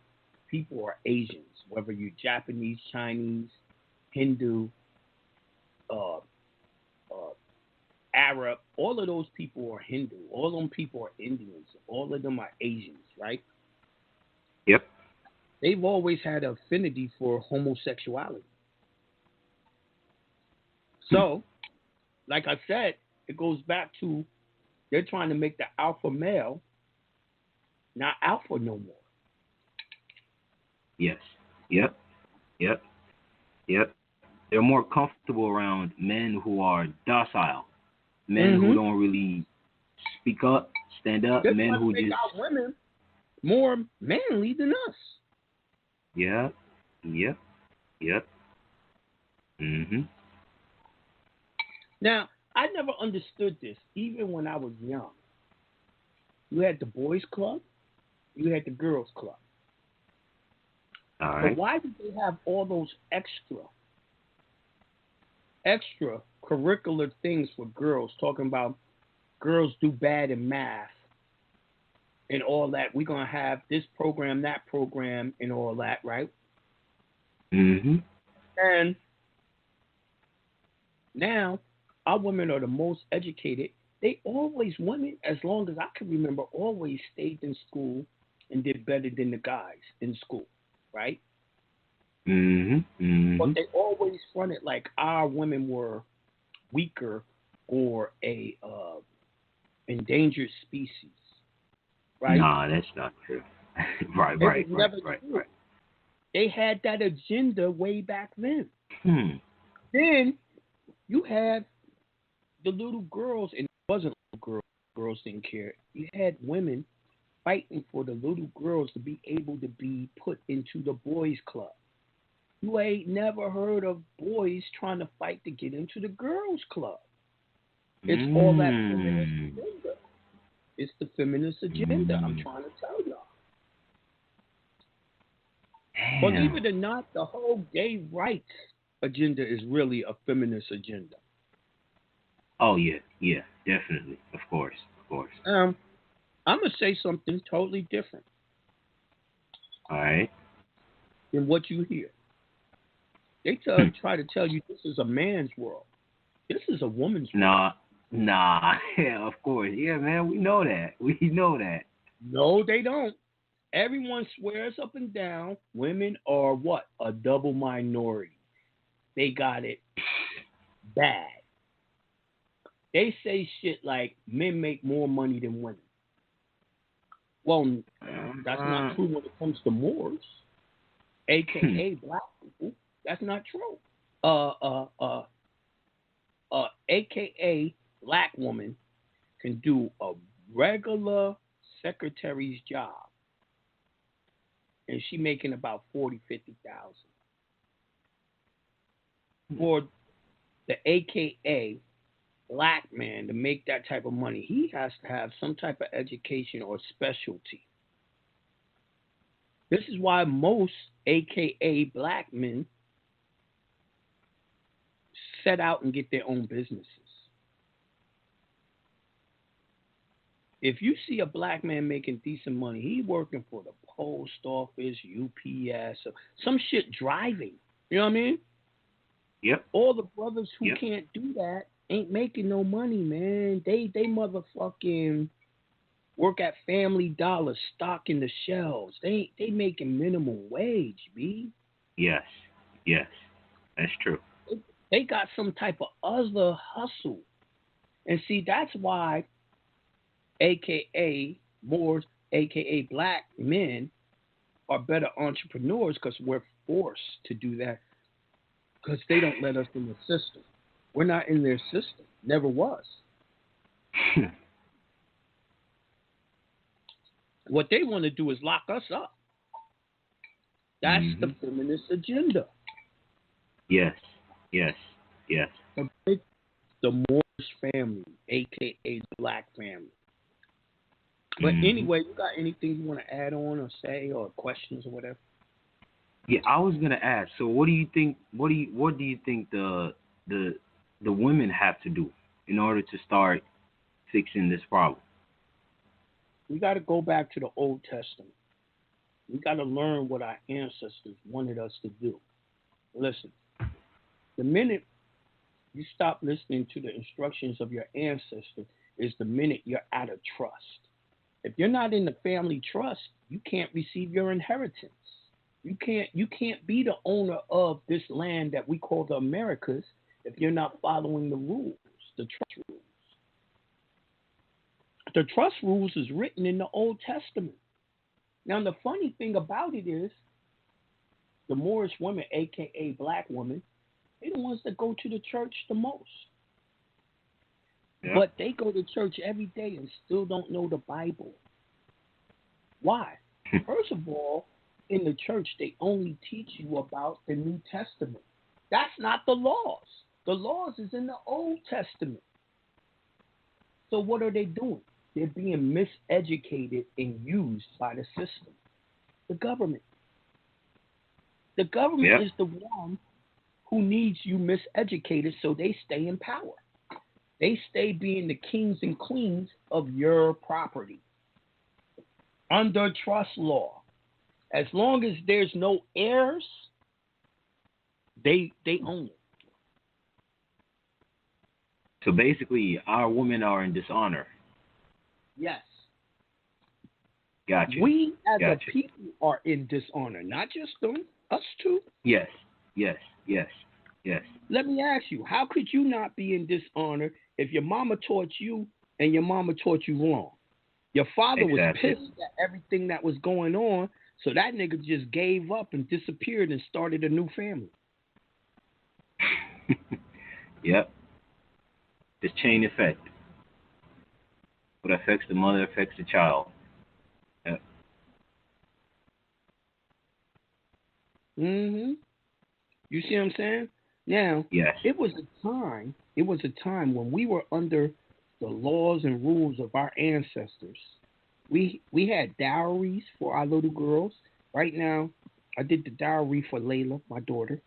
people are Asians, whether you're Japanese, Chinese, Hindu, Arab, all of those people are Hindu. All of them people are Indians. All of them are Asians, right? Yep. They've always had an affinity for homosexuality. So, like I said, it goes back to they're trying to make the alpha male not alpha no more. Yes. Yep. They're more comfortable around men who are docile, men who don't really speak up, stand up, They're men who make just our women more manly than us. Yep. Mhm. Now, I never understood this, even when I was young. You had the boys' club, you had the girls' club. All right. But why did they have all those extra curricular things for girls, talking about girls do bad in math and all that? We're going to have this program, that program, and all that, right? Mm-hmm. And now our women are the most educated. They always, women, as long as I can remember, always stayed in school and did better than the guys in school, right? Mm-hmm. But they always fronted like our women were weaker or a endangered species, right? Nah, that's not true. Right. They had that agenda way back then. Then you had the little girls, and it wasn't little girls didn't care. You had women fighting for the little girls to be able to be put into the boys' club. You ain't never heard of boys trying to fight to get into the girls' club. It's all that feminist agenda. It's the feminist agenda. I'm trying to tell y'all. Damn. Believe it or not, the whole gay rights agenda is really a feminist agenda. Oh yeah, definitely, of course. I'm gonna say something totally different. All right. Than what you hear. They try to tell you this is a man's world. This is a woman's world. Nah. Yeah, of course. Yeah, man, we know that. No, they don't. Everyone swears up and down women are what? A double minority. They got it bad. They say shit like men make more money than women. Well, that's not true when it comes to Moors, a.k.a. black people. That's not true. A.k.a. black woman can do a regular secretary's job, and she making about 50,000. For the A.K.A. black man to make that type of money, he has to have some type of education or specialty. This is why most A.K.A. black men set out and get their own businesses. If you see a black man making decent money, he working for the post office, UPS, or some shit driving. You know what I mean? Yep. All the brothers who can't do that ain't making no money, man. They motherfucking work at Family Dollar, stocking the shelves. They making minimum wage, B. Yes. Yes. That's true. They got some type of other hustle. And see, that's why, AKA Moors, AKA black men, are better entrepreneurs because we're forced to do that because they don't let us in the system. We're not in their system. Never was. What they want to do is lock us up. That's the feminist agenda. Yes. Yes. Yes. The Moorish family, a.k.a. the black family. But anyway, you got anything you want to add on or say or questions or whatever? Yeah, I was gonna ask. So, what do you think? What do you think the women have to do in order to start fixing this problem? We got to go back to the Old Testament. We got to learn what our ancestors wanted us to do. Listen, the minute you stop listening to the instructions of your ancestor is the minute you're out of trust. If you're not in the family trust, you can't receive your inheritance. You can't be the owner of this land that we call the Americas if you're not following the rules, the trust rules. The trust rules is written in the Old Testament. Now, the funny thing about it is the Moorish women, a.k.a. black women, they're the ones that go to the church the most. Yeah. But they go to church every day and still don't know the Bible. Why? First of all, in the church, they only teach you about the New Testament. That's not the laws. The laws is in the Old Testament. So what are they doing? They're being miseducated and used by the system, the government. The government is the one who needs you miseducated so they stay in power. They stay being the kings and queens of your property under trust law. As long as there's no heirs, they own it. So basically, our women are in dishonor. Yes. Gotcha. We as a people are in dishonor, not just them, us too. Yes, yes, yes, yes. Let me ask you, how could you not be in dishonor if your mama taught you and your mama taught you wrong? Your father was pissed at everything that was going on, so that nigga just gave up and disappeared and started a new family. Yep. This chain effect. What affects the mother affects the child. Yep. You see what I'm saying? Now, yes. It was a time when we were under the laws and rules of our ancestors. We had dowries for our little girls. Right now, I did the dowry for Layla, my daughter.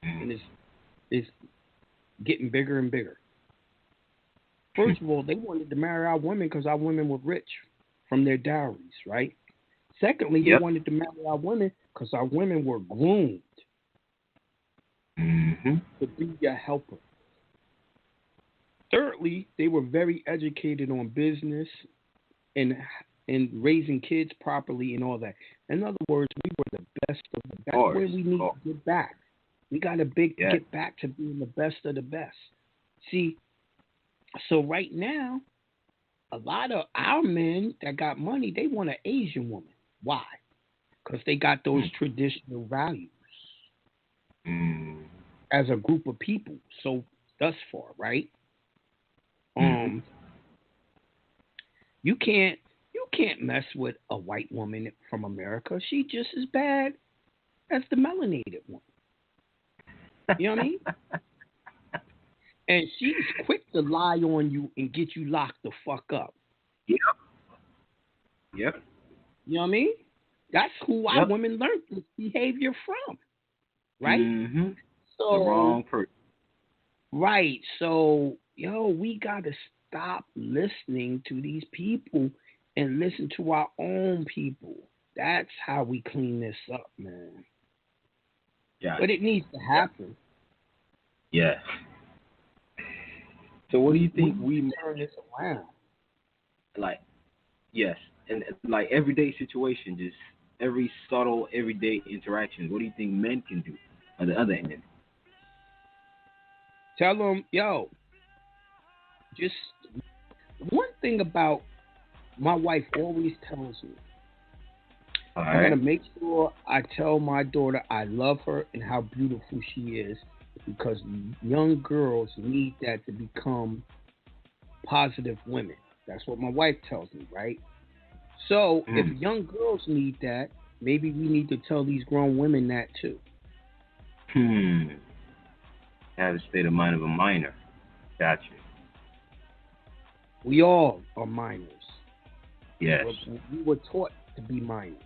And it's getting bigger and bigger. First of all, they wanted to marry our women because our women were rich from their dowries, right? Secondly, they wanted to marry our women because our women were groomed to be your helper. Thirdly, they were very educated on business and raising kids properly and all that. In other words, we were the best of the best. That's where we need to get back. We got to get back to being the best of the best. See, so right now, a lot of our men that got money, they want an Asian woman. Why? Because they got those traditional values as a group of people. So thus far, right? You can't mess with a white woman from America. She just as bad as the melanated one. You know what I mean? And she's quick to lie on you and get you locked the fuck up. Yep. You know what I mean? That's who our women learned this behavior from. Right? So, the wrong person. Right. So, we got to stop listening to these people and listen to our own people. That's how we clean this up, man. Yeah. But it needs to happen. Yeah. So what do you think we turn this around? Like, Yes, and like everyday situation, just every subtle everyday interaction. What do you think men can do on the other end? Tell them, yo, just one thing about my wife always tells me. All I gotta right. make sure I tell my daughter I love her and how beautiful she is because young girls need that to become positive women. That's what my wife tells me, right? So if young girls need that, maybe we need to tell these grown women that too. Have the state of mind of a minor. Gotcha. We all are minors. Yes. We were taught to be minors.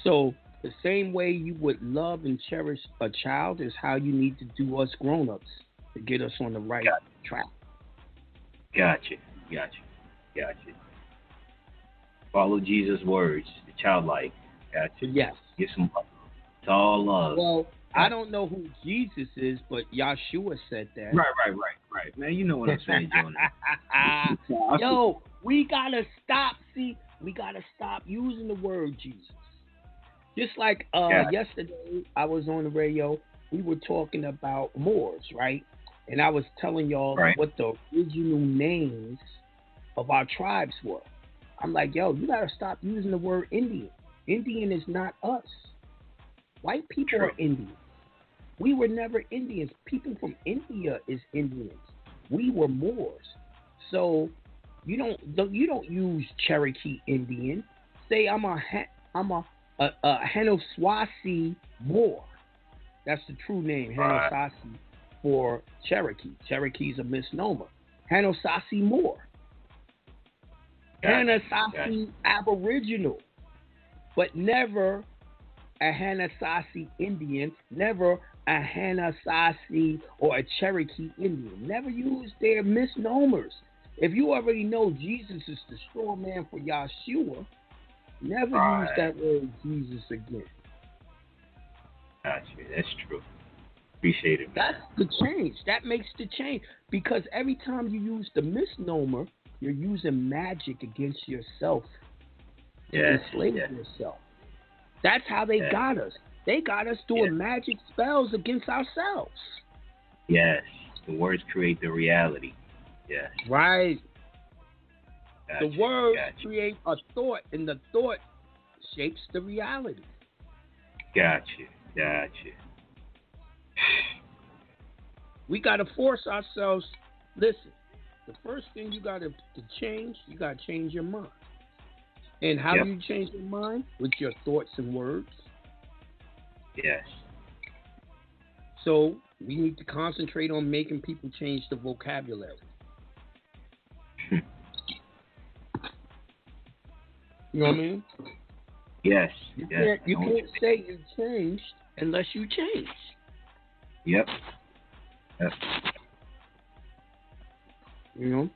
So the same way you would love and cherish a child is how you need to do us grown-ups to get us on the right track. Gotcha. Follow Jesus' words, the childlike. Gotcha. Yes. Get some love. It's all love. Well, I don't know who Jesus is, but Yahshua said that. Right. Man, you know what I'm saying, Jonah. Yo, we gotta stop. See, we gotta stop using the word Jesus. Just like yesterday, I was on the radio. We were talking about Moors, right? And I was telling y'all what the original names of our tribes were. I'm like, yo, you gotta stop using the word Indian. Indian is not us. White people are Indians. We were never Indians. People from India is Indians. We were Moors. So you don't use Cherokee Indian. Say I'm a Hanoswasi Moor. That's the true name, Hanosasi for Cherokee. Cherokee is a misnomer. Hanosasi Moor. Hanosasi Aboriginal. But never a Hanosasi Indian, never a Hanosasi or a Cherokee Indian. Never use their misnomers. If you already know Jesus is the strong man for Yahshua, never use that word Jesus again. Gotcha. That's true. Appreciate it. That's the change. That makes the change. Because every time you use the misnomer, you're using magic against yourself to enslave yourself. That's how they got us. They got us doing magic spells against ourselves. Yes. The words create the reality. Yes. Right. Gotcha. The words create a thought, and the thought shapes the reality. Gotcha. We got to force ourselves. Listen, the first thing you got to change, you got to change your mind. And how do you change your mind? With your thoughts and words. Yes. So we need to concentrate on making people change the vocabulary. You know what I mean? Yes. You can't say you changed unless you change. Yep. You know?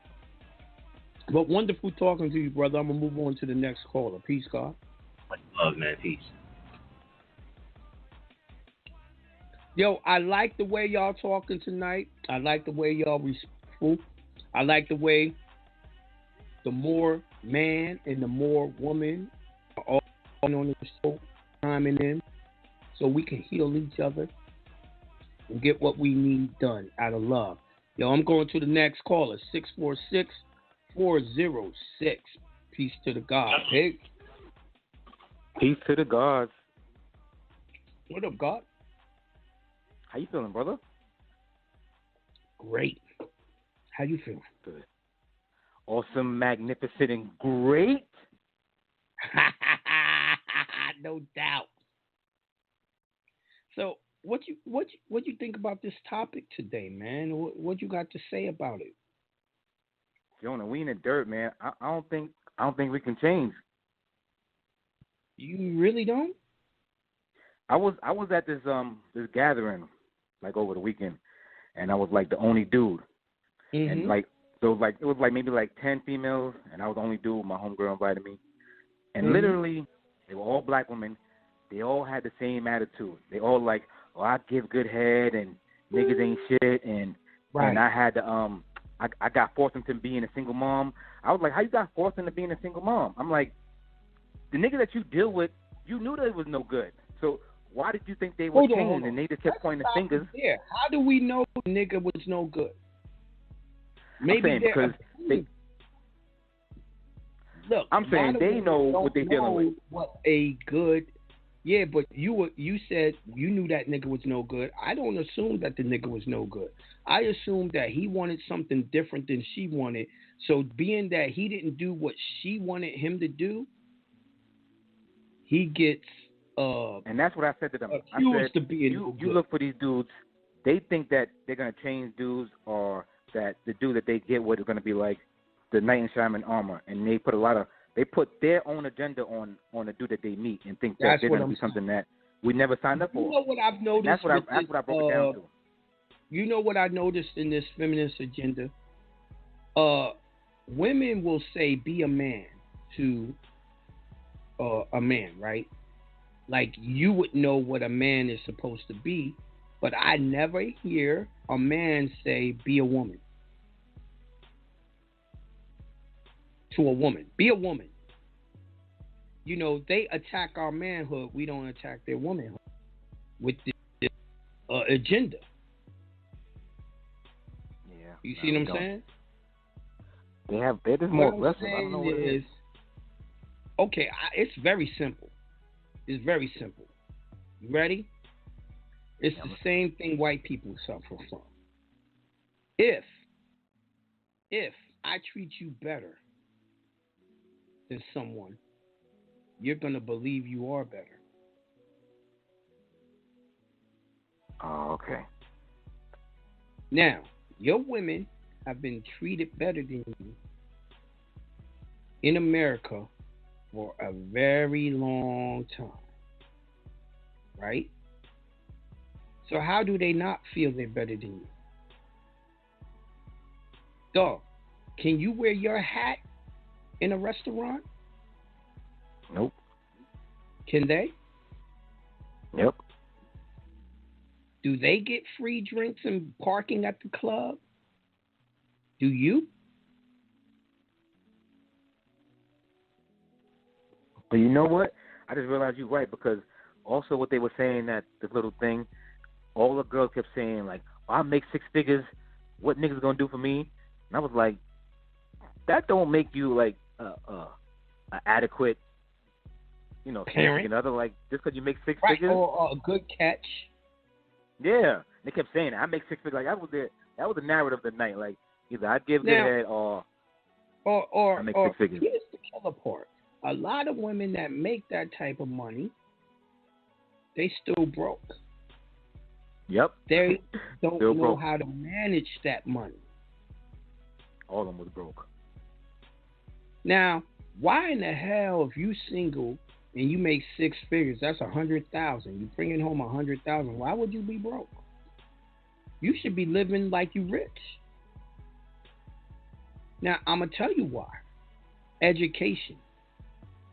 But wonderful talking to you, brother. I'm going to move on to the next caller. Peace, God. Much love, man. Peace. Yo, I like the way y'all talking tonight. I like the way y'all respectful. I like the way the more man and the more woman are all on the show, chiming in, so we can heal each other and get what we need done out of love. Yo, I'm going to the next caller, 646-406. Peace to the God. Hey. Peace to the gods. What up, God? How you feeling, brother? Great. How you feeling? Good. Awesome, magnificent, and great. No doubt. So, what you think about this topic today, man? What you got to say about it? Jonah, we in the dirt, man. I don't think we can change. You really don't? I was at this gathering like over the weekend, and I was like the only dude, and like so like it was like maybe like 10 females, and I was the only dude. My homegirl invited me, and literally they were all black women. They all had the same attitude. They all like, oh, I give good head, and niggas ain't shit, and I had to I got forced into being a single mom. I was like, how you got forced into being a single mom? I'm like, the nigga that you deal with, you knew that it was no good. So why did you think they would change? And they just kept pointing the fingers. Yeah. How do we know the nigga was no good? Maybe because look. I'm saying they know what they're dealing with. What a good. Yeah, but you said you knew that nigga was no good. I don't assume that the nigga was no good. I assumed that he wanted something different than she wanted. So being that he didn't do what she wanted him to do, he gets and that's what I said to them. I said, to being you look for these dudes, they think that they're gonna change dudes, or that the dude that they get with is gonna be like the knight in shining armor, and they put their own agenda on the dude that they meet and think that they're gonna do something that we never signed up for. You know what I've noticed? That's what I broke it down to. You know what I noticed in this feminist agenda? Women will say be a man to a man, right? Like you would know what a man is supposed to be, but I never hear a man say be a woman to a woman. Be a woman. You know, they attack our manhood. We don't attack their womanhood with this agenda. Yeah. You see what I'm saying? They're just more aggressive. I don't know what it is. Okay, it's very simple. It's very simple. You ready? It's the same thing white people suffer from. If I treat you better than someone, you're going to believe you are better. Oh, okay. Now, your women have been treated better than you in America for a very long time. Right? So how do they not feel they're better than you? Dog, can you wear your hat in a restaurant? Nope. Can they? Yep. Do they get free drinks and parking at the club? Do you? But you know what? I just realized you're right, because also what they were saying, that this little thing, all the girls kept saying, like, oh, I make six figures, what niggas gonna do for me? And I was like, that don't make you like a adequate, parent, significant other, like, just because you make six right, figures. Or a good catch. Yeah. They kept saying I make six figures. Like, that was the narrative of the night. Like, either I give good head or I make six figures. Here's the killer part. A lot of women that make that type of money, they still broke. Yep. They don't know broke. how to manage that money. All of them was broke. Now, why in the hell, if you single and you make six figures, that's 100,000. You bringing home 100,000. Why would you be broke? You should be living like you rich. Now, I'm gonna tell you why. Education.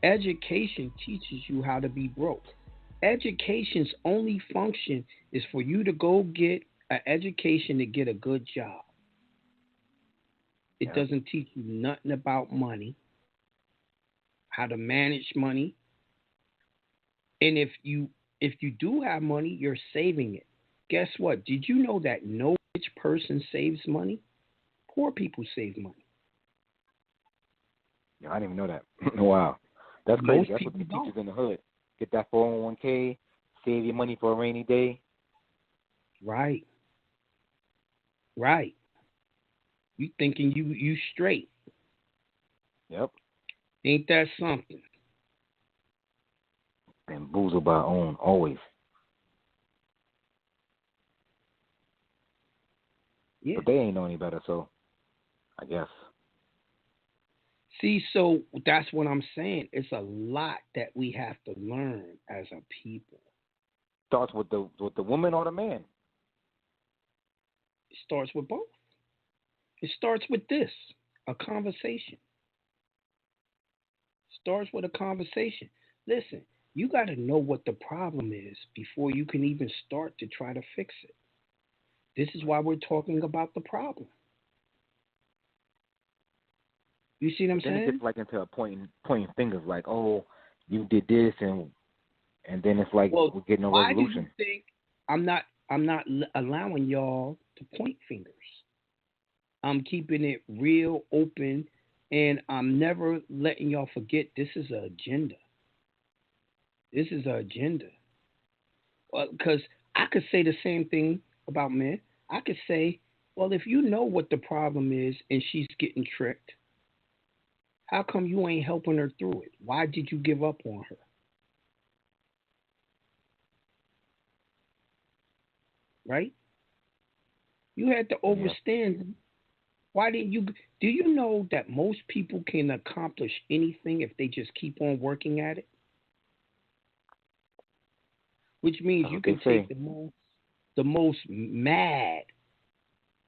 Education teaches you how to be broke. Education's only function is for you to go get an education to get a good job. It doesn't teach you nothing about money, how to manage money. And if you do have money, you're saving it. Guess what? Did you know that no rich person saves money? Poor people save money. Yeah, I didn't even know that. Wow. That's crazy. Most That's what the people teachers in the hood. Get that 401k, save your money for a rainy day. Right. Right. You thinking you straight. Yep. Ain't that something? Bamboozled by own, always. Yeah. But they ain't know any better, so I guess. See, so that's what I'm saying. It's a lot that we have to learn as a people. Starts with the woman or the man. It starts with both. It starts with this, a conversation. Starts with a conversation. Listen, you got to know what the problem is before you can even start to try to fix it. This is why we're talking about the problem. You see what I'm then saying? it gets like into a pointing fingers, like, oh, you did this, and then it's like we're getting no resolution. Why do you think I'm not allowing y'all to point fingers? I'm keeping it real open, and I'm never letting y'all forget this is an agenda. This is an agenda. Because I could say the same thing about men. I could say, well, if you know what the problem is and she's getting tricked, how come you ain't helping her through it? Why did you give up on her? Right? You had to understand. Yeah. Why didn't you? Do you know that most people can accomplish anything if they just keep on working at it? Which means you can take the most mad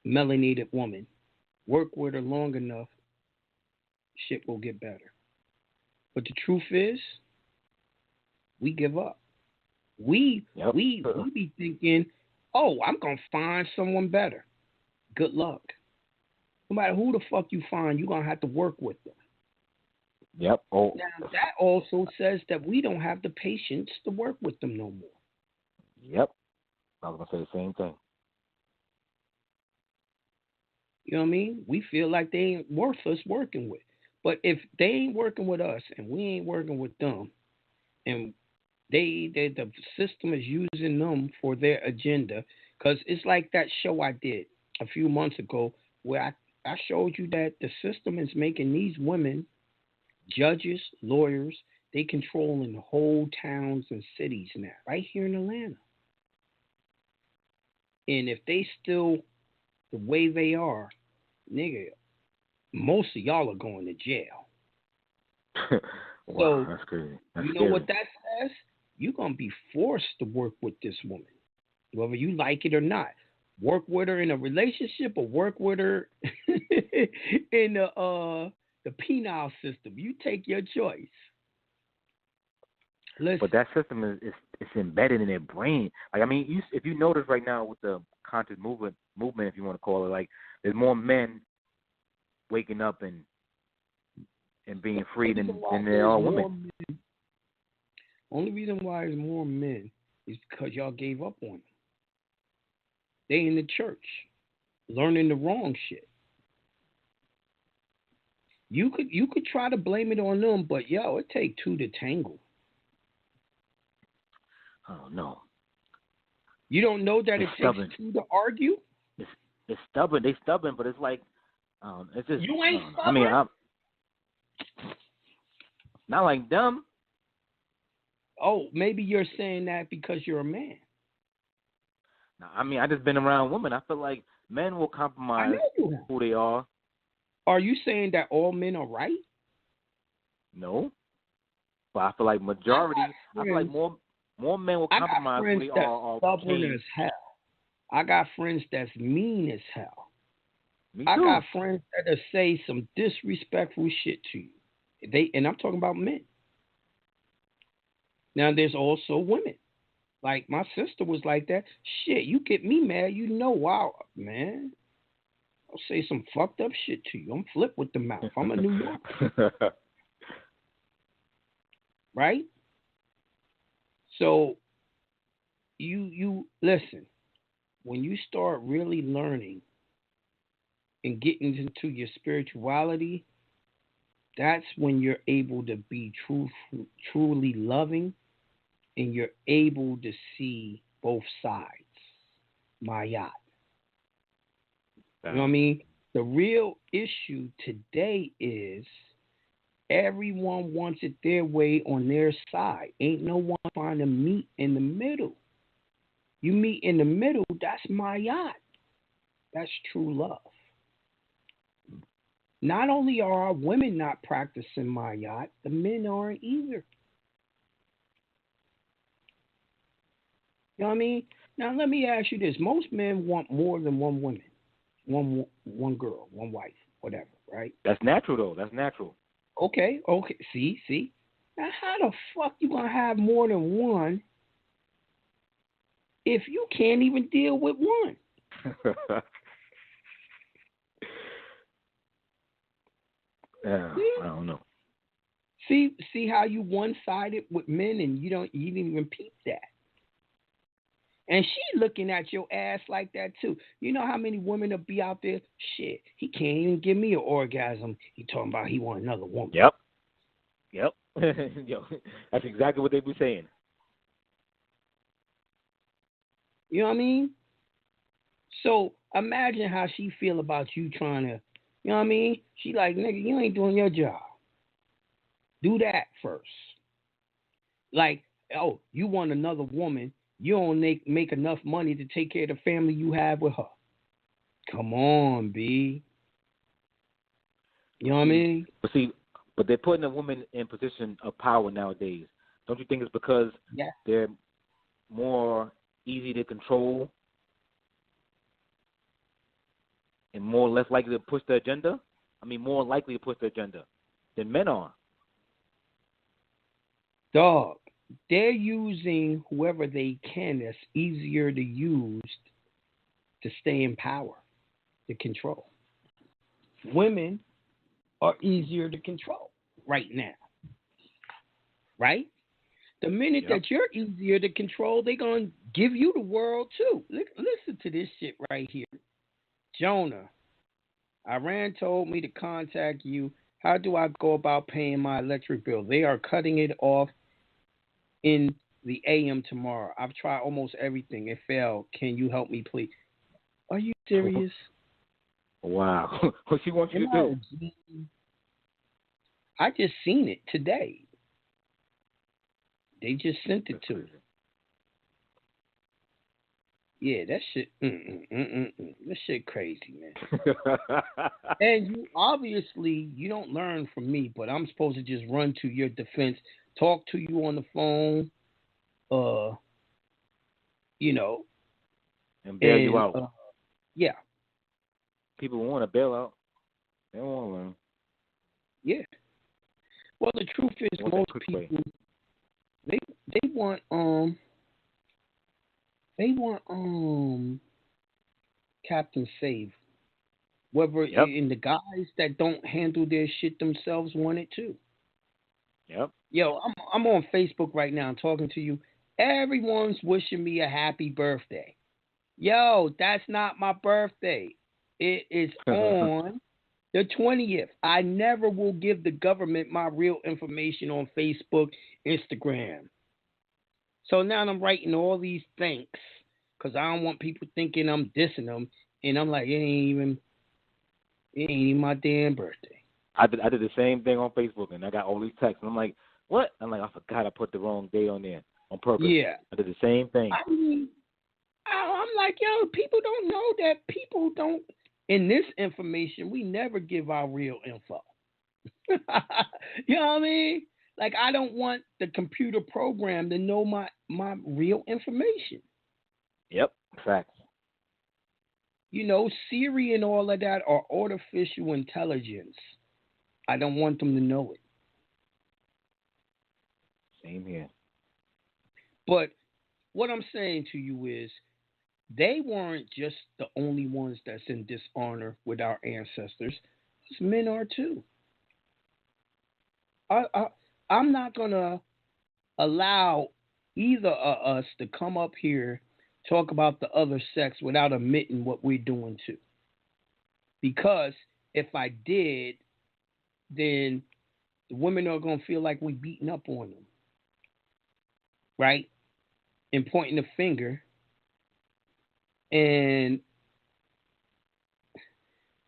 melanated woman, work with her long enough, shit will get better. But the truth is, we give up. We be thinking, oh, I'm gonna find someone better. Good luck. No matter who the fuck you find, you're going to have to work with them. Yep. Oh. Now, that also says that we don't have the patience to work with them no more. Yep. I was going to say the same thing. You know what I mean? We feel like they ain't worth us working with. But if they ain't working with us and we ain't working with them, and the system is using them for their agenda, because it's like that show I did a few months ago where I showed you that the system is making these women judges, lawyers. They controlling the whole towns and cities now, right here in Atlanta. And if they still the way they are, nigga, most of y'all are going to jail. Wow, that's crazy. That's you know scary. what that says? You're going to be forced to work with this woman, whether you like it or not. Work with her in a relationship or work with her in the penal system. You take your choice. Listen. But that system is embedded in their brain. Like, I mean, if you notice right now with the conscious movement, if you want to call it, like, there's more men waking up and being free than there are women. Only reason why there's more men is because y'all gave up on them. They in the church, learning the wrong shit. You could try to blame it on them, but it take two to tangle. Oh no. You don't know that it takes two to argue? It's stubborn. They stubborn, but it's like it's just you ain't stubborn. I mean, I'm not like them. Oh, maybe you're saying that because you're a man. No, I mean, I just been around women. I feel like men will compromise who they are. Are you saying that all men are right? No, but I feel like majority. I feel like more men will compromise who they are. Stubborn as hell. I got friends that's mean as hell. Me too. I got friends that'll say some disrespectful shit to you. And I'm talking about men. Now there's also women. Like my sister was like that. Shit, you get me mad, wow, man. I'll say some fucked up shit to you. I'm flip with the mouth. I'm a New Yorker. Right? So you listen, when you start really learning and getting into your spirituality, that's when you're able to be truly loving, and you're able to see both sides. Mayat. You know what I mean? The real issue today is everyone wants it their way on their side. Ain't no one trying to meet in the middle. You meet in the middle, that's Mayat. That's true love. Not only are our women not practicing Mayat, the men aren't either. You know what I mean? Now let me ask you this: most men want more than one woman, one girl, one wife, whatever, right? That's natural, though. That's natural. Okay. See. Now, how the fuck you gonna have more than one if you can't even deal with one? I don't know. See how you one-sided with men, and you didn't even peep that. And she looking at your ass like that too. You know how many women will be out there? Shit, he can't even give me an orgasm. He talking about he want another woman. Yep. Yo, that's exactly what they be saying. You know what I mean? So imagine how she feel about you trying to, you know what I mean? She like, nigga, you ain't doing your job. Do that first. Like, oh, you want another woman. You don't make enough money to take care of the family you have with her. Come on, B. You know what I mean? But they're putting a woman in position of power nowadays. Don't you think it's because they're more easy to control and more or less likely to push the agenda? I mean, more likely to push the agenda than men are. Dog, they're using whoever they can that's easier to use to stay in power, to control. Women are easier to control right now. Right? The minute that you're easier to control, they're going to give you the world too. Listen to this shit right here. Jonah, Iran told me to contact you. How do I go about paying my electric bill? They are cutting it off in the AM tomorrow. I've tried almost everything. It failed. Can you help me, please? Are you serious? Wow. What she wants you to do? I just seen it today. They just sent it to me. Yeah, that shit. That shit crazy, man. And you obviously you don't learn from me, but I'm supposed to just run to your defense, talk to you on the phone, you know, and bail you out. Yeah. People want to bail out. They don't want to learn. Yeah. Well, the truth is, most people they want Captain Save. Whether in the guys that don't handle their shit themselves want it too. Yep. Yo, I'm on Facebook right now talking to you. Everyone's wishing me a happy birthday. Yo, that's not my birthday. It is on the 20th. I never will give the government my real information on Facebook, Instagram. So now I'm writing all these thanks because I don't want people thinking I'm dissing them. And I'm like, it ain't even my damn birthday. I did the same thing on Facebook, and I got all these texts. And I'm like, what? I'm like, I forgot I put the wrong day on there on purpose. Yeah. I did the same thing. I mean, I'm like, yo, people don't know that people don't. In this information, we never give our real info. You know what I mean? Like, I don't want the computer program to know my real information. Yep, facts. You know, Siri and all of that are artificial intelligence. I don't want them to know it. Same here. But what I'm saying to you is, they weren't just the only ones that's in dishonor with our ancestors. Men are too. I'm not going to allow either of us to come up here, talk about the other sex without admitting what we're doing too. Because if I did, then the women are going to feel like we're beating up on them. Right? And pointing the finger. And,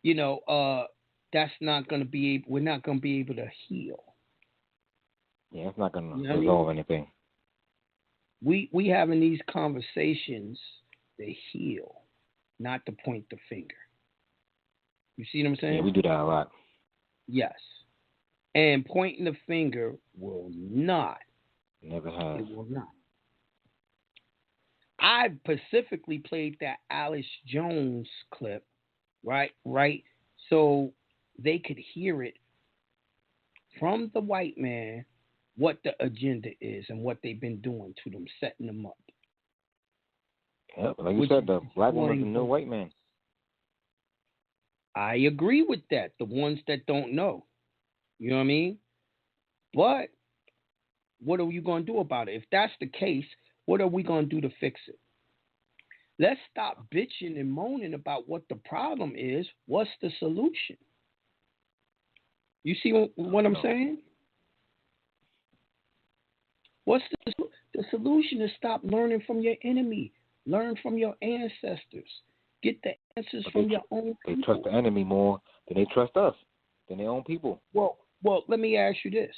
you know, that's not going to be, we're not going to be able to heal. Yeah, it's not going to resolve anything. We having these conversations to heal, not to point the finger. You see what I'm saying? Yeah, we do that a lot. Yes. And pointing the finger will not. Never has. It will not. I specifically played that Alice Jones clip, right? So they could hear it from the white man what the agenda is and what they've been doing to them, setting them up. Yep, like you said, the black woman's the new white man. I agree with that, the ones that don't know. You know what I mean? But what are you going to do about it? If that's the case, what are we going to do to fix it? Let's stop bitching and moaning about what the problem is. What's the solution? You see what I'm saying? What's the solution? Is stop learning from your enemy. Learn from your ancestors. Get the answers from your own people. They trust the enemy more than they trust us, than their own people. Well, let me ask you this.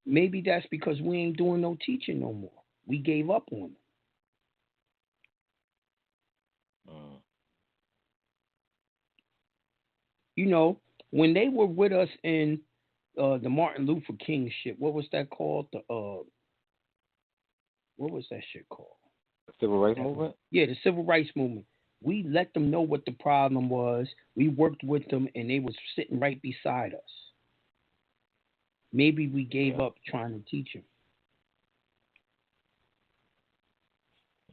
Maybe that's because we ain't doing no teaching no more. We gave up on them. You know, when they were with us in the Martin Luther King shit, what was that called? What was that shit called? The Civil Rights Movement? Yeah, the Civil Rights Movement. We let them know what the problem was. We worked with them, and they was sitting right beside us. Maybe we gave up trying to teach them.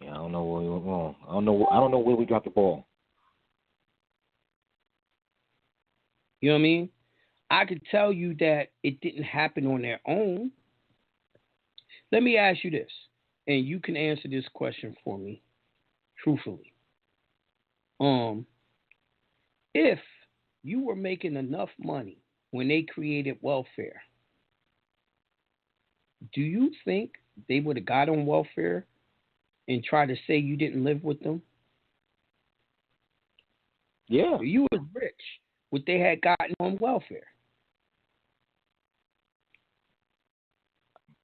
Yeah, I don't know where we went wrong. I don't know where we dropped the ball. You know what I mean? I could tell you that it didn't happen on their own. Let me ask you this, and you can answer this question for me, truthfully. If you were making enough money when they created welfare, do you think they would have got on welfare and tried to say you didn't live with them? Yeah. You was rich. What they had gotten on welfare.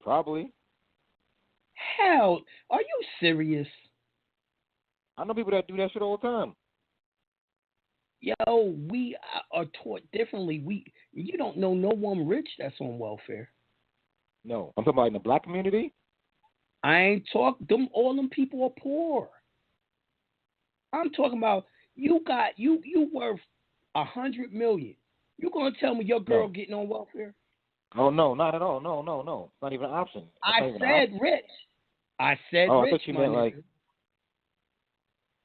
Probably. Hell, are you serious? I know people that do that shit all the time. Yo, we are taught differently. You don't know no one rich that's on welfare. No, I'm talking about in the black community. I ain't talking. All them people are poor. I'm talking about you worth $100 million. You gonna tell me your girl getting on welfare? Oh no, not at all. No. It's not even an option. I said rich. I said rich. I thought you meant like.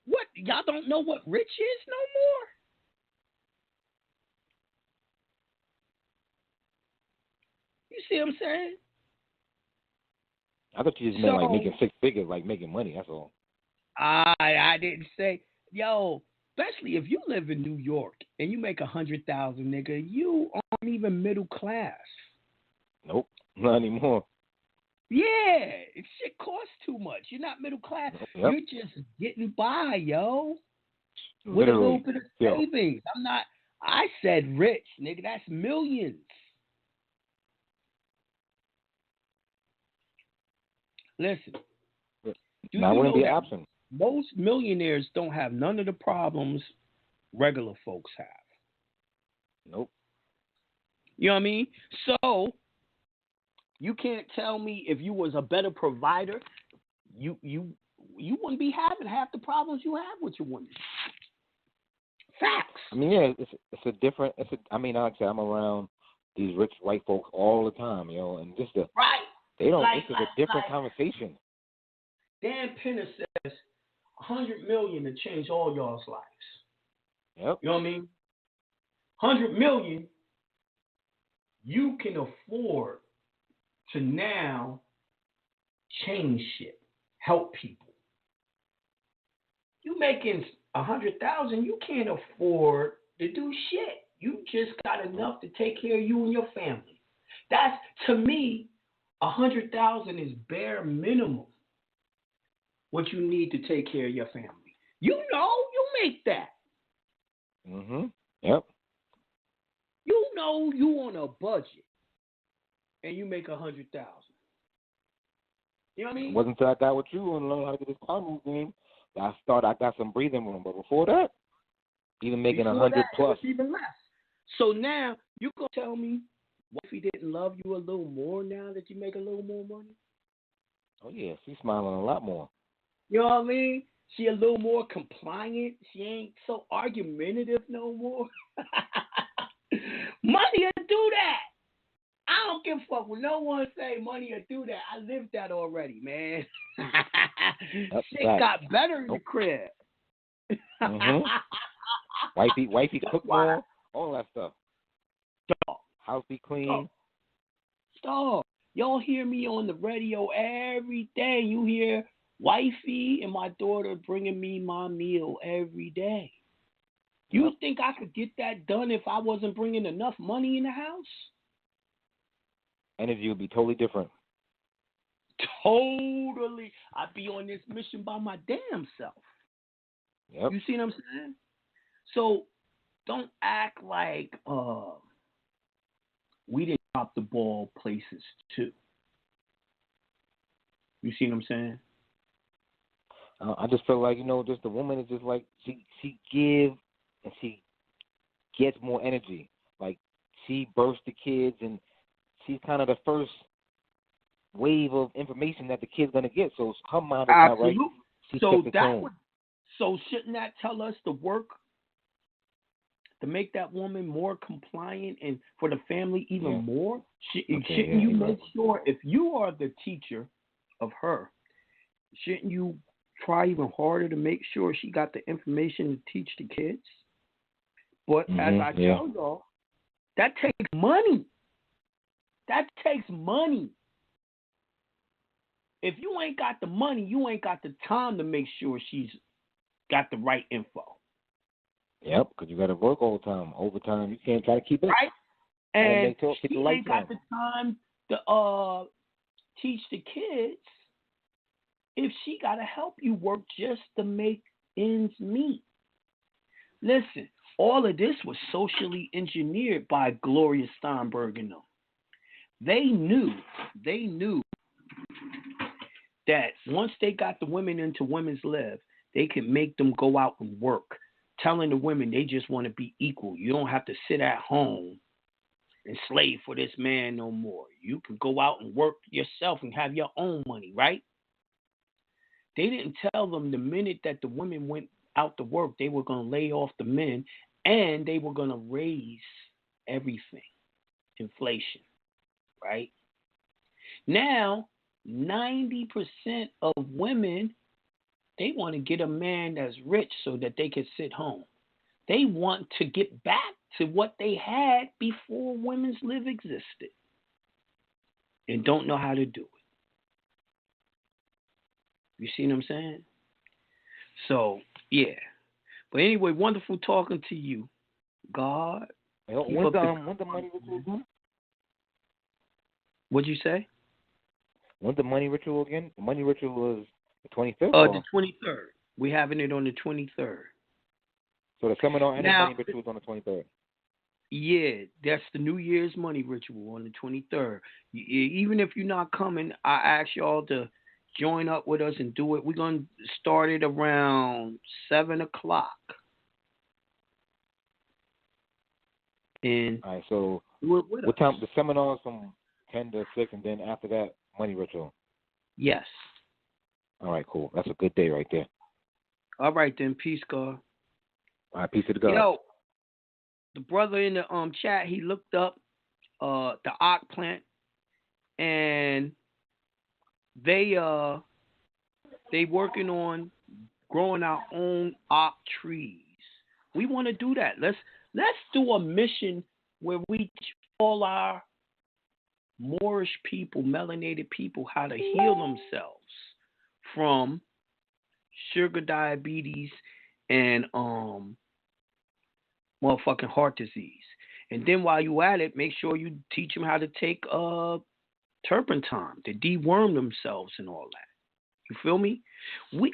What? Y'all don't know what rich is no more? You see what I'm saying? I thought you just meant like making 6 figures, like making money. That's all. I didn't say, yo. Especially if you live in New York and you make 100,000, nigga, you aren't even middle class. Nope, not anymore. Yeah, shit costs too much. You're not middle class. Yep. You're just getting by, yo. With a little bit of savings. I said rich, nigga. That's millions. Listen. That wouldn't be an option. Most millionaires don't have none of the problems regular folks have. Nope. You know what I mean? So you can't tell me if you was a better provider, you wouldn't be having half the problems you have with your women. Facts. I mean, yeah, it's a different. I mean, like I said, I'm around these rich white folks all the time, you know, and just right. They don't. This is a different conversation. Dan Penner says $100 million to change all y'all's lives. Yep. You know what I mean? $100 million, you can afford to now change shit, help people. You making $100,000, you can't afford to do shit. You just got enough to take care of you and your family. That's, to me, $100,000 is bare minimum. What you need to take care of your family. You know, you make that. Yep. You know you on a budget and you make $100,000. You know what I mean? It wasn't until I got with you and learned how to get this car move game that I got some breathing room. But before that, even making 100 plus. Even less. So now you gonna tell me what if he didn't love you a little more now that you make a little more money? Oh yeah, she's smiling a lot more. You know what I mean? She a little more compliant. She ain't so argumentative no more. Money will do that. I don't give a fuck when no one say money will do that. I lived that already, man. Shit got better in the crib. Wifey cook more, all that stuff. house be clean. Stop. Y'all hear me on the radio every day. You hear wifey and my daughter bringing me my meal every day. You think I could get that done if I wasn't bringing enough money in the house? Energy would be totally different. Totally. I'd be on this mission by my damn self. Yep. You see what I'm saying? So don't act like we didn't drop the ball places too. You see what I'm saying? I just feel like, just the woman is just like, she gives and she gets more energy. Like, she births the kids, and she's kind of the first wave of information that the kid's going to get. So her mind is not right. She So set the tone. So shouldn't that tell us to work to make that woman more compliant and for the family even more? Shouldn't you make sure, if you are the teacher of her, shouldn't you try even harder to make sure she got the information to teach the kids? But as I tell y'all, that takes money. That takes money. If you ain't got the money, you ain't got the time to make sure she's got the right info. Yep, because you got to work all the time. Overtime, you can't try to keep it. Right. And she ain't got the time to teach the kids if she got to help you work just to make ends meet. Listen, all of this was socially engineered by Gloria Steinberg and them. They knew that once they got the women into women's lib, they could make them go out and work, telling the women they just want to be equal. You don't have to sit at home and slave for this man no more. You can go out and work yourself and have your own money, right? They didn't tell them the minute that the women went out to work, they were going to lay off the men and they were going to raise everything. Inflation, right? Now, 90% of women, they want to get a man that's rich so that they can sit home. They want to get back to what they had before women's lib existed and don't know how to do it. You see what I'm saying? So, yeah. But anyway, wonderful talking to you. God. When's the money ritual again? What'd you say? When's the money ritual again? The money ritual was the 25th? The 23rd. We're having it on the 23rd. So the seminar and the money ritual is on the 23rd? Yeah, that's the New Year's money ritual on the 23rd. Even if you're not coming, I ask y'all to join up with us and do it. We're going to start it around 7 o'clock. And all right, so what time? The seminar is from 10 to 6, and then after that, money ritual. Yes. All right, cool. That's a good day right there. All right, then. Peace, God. All right, peace to the God. Yo, the brother in the chat, he looked up the oak plant, and they working on growing our own oak trees. We want to do that. Let's do a mission where we teach all our Moorish people, melanated people, how to heal themselves from sugar diabetes and motherfucking heart disease. And then while you at it, make sure you teach them how to take turpentine to deworm themselves and all that. You feel me?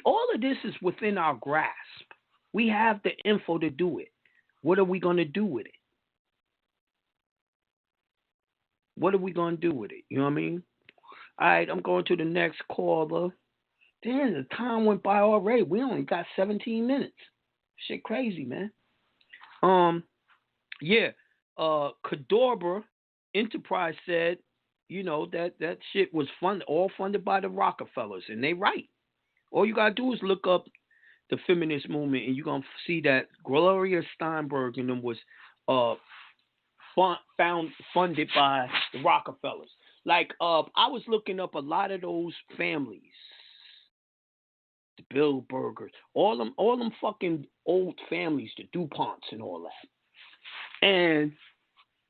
All of this is within our grasp. We have the info to do it. What are we going to do with it? What are we going to do with it? You know what I mean? All right, I'm going to the next caller. Damn, the time went by already. We only got 17 minutes. Shit crazy, man. Cadorba Enterprise said, that shit was all funded by the Rockefellers, and they right. All you got to do is look up the feminist movement, and you're going to see that Gloria Steinberg and them was funded by the Rockefellers. Like, I was looking up a lot of those families, the Bilderbergers, all them fucking old families, the DuPonts and all that. And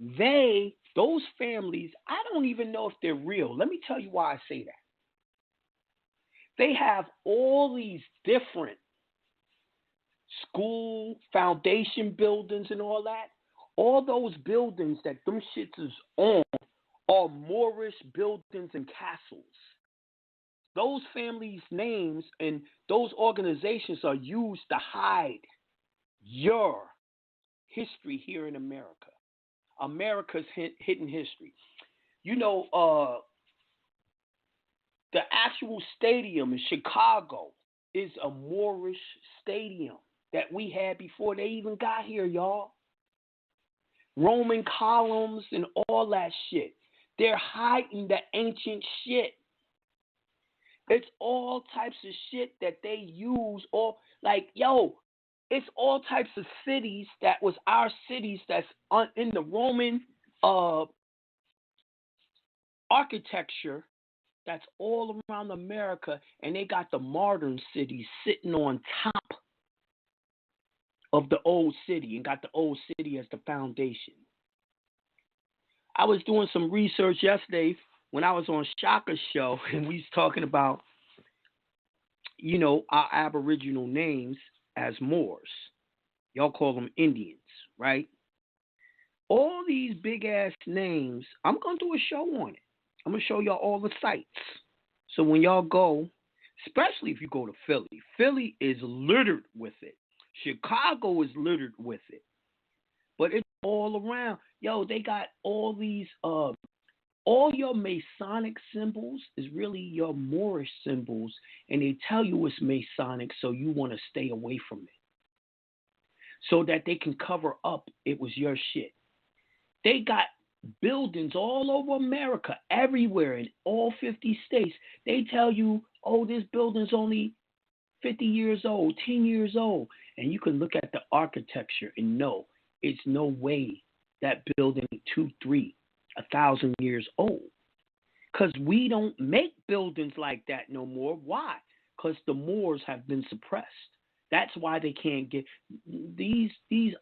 they Those families, I don't even know if they're real. Let me tell you why I say that. They have all these different school foundation buildings and all that. All those buildings that them shits is on are Moorish buildings and castles. Those families' names and those organizations are used to hide your history here in America. America's hidden history. You know, the actual stadium in Chicago is a Moorish stadium that we had before they even got here, y'all. Roman columns and all that shit. They're hiding the ancient shit. It's all types of shit that they use. It's all types of cities that was our cities that's in the Roman architecture that's all around America, and they got the modern cities sitting on top of the old city and got the old city as the foundation. I was doing some research yesterday when I was on Shaka's show, and we was talking about, our Aboriginal names as Moors. Y'all call them Indians, right? All these big-ass names, I'm going to do a show on it. I'm going to show y'all all the sites. So when y'all go, especially if you go to Philly, Philly is littered with it. Chicago is littered with it. But it's all around. Yo, they got all these, all your Masonic symbols is really your Moorish symbols, and they tell you it's Masonic, so you want to stay away from it. So that they can cover up it was your shit. They got buildings all over America, everywhere, in all 50 states. They tell you, oh, this building's only 50 years old, 10 years old. And you can look at the architecture and know it's no way that building is 2, 3, 1,000 years old. Because we don't make buildings like that no more. Why? Because the Moors have been suppressed. That's why they can't get these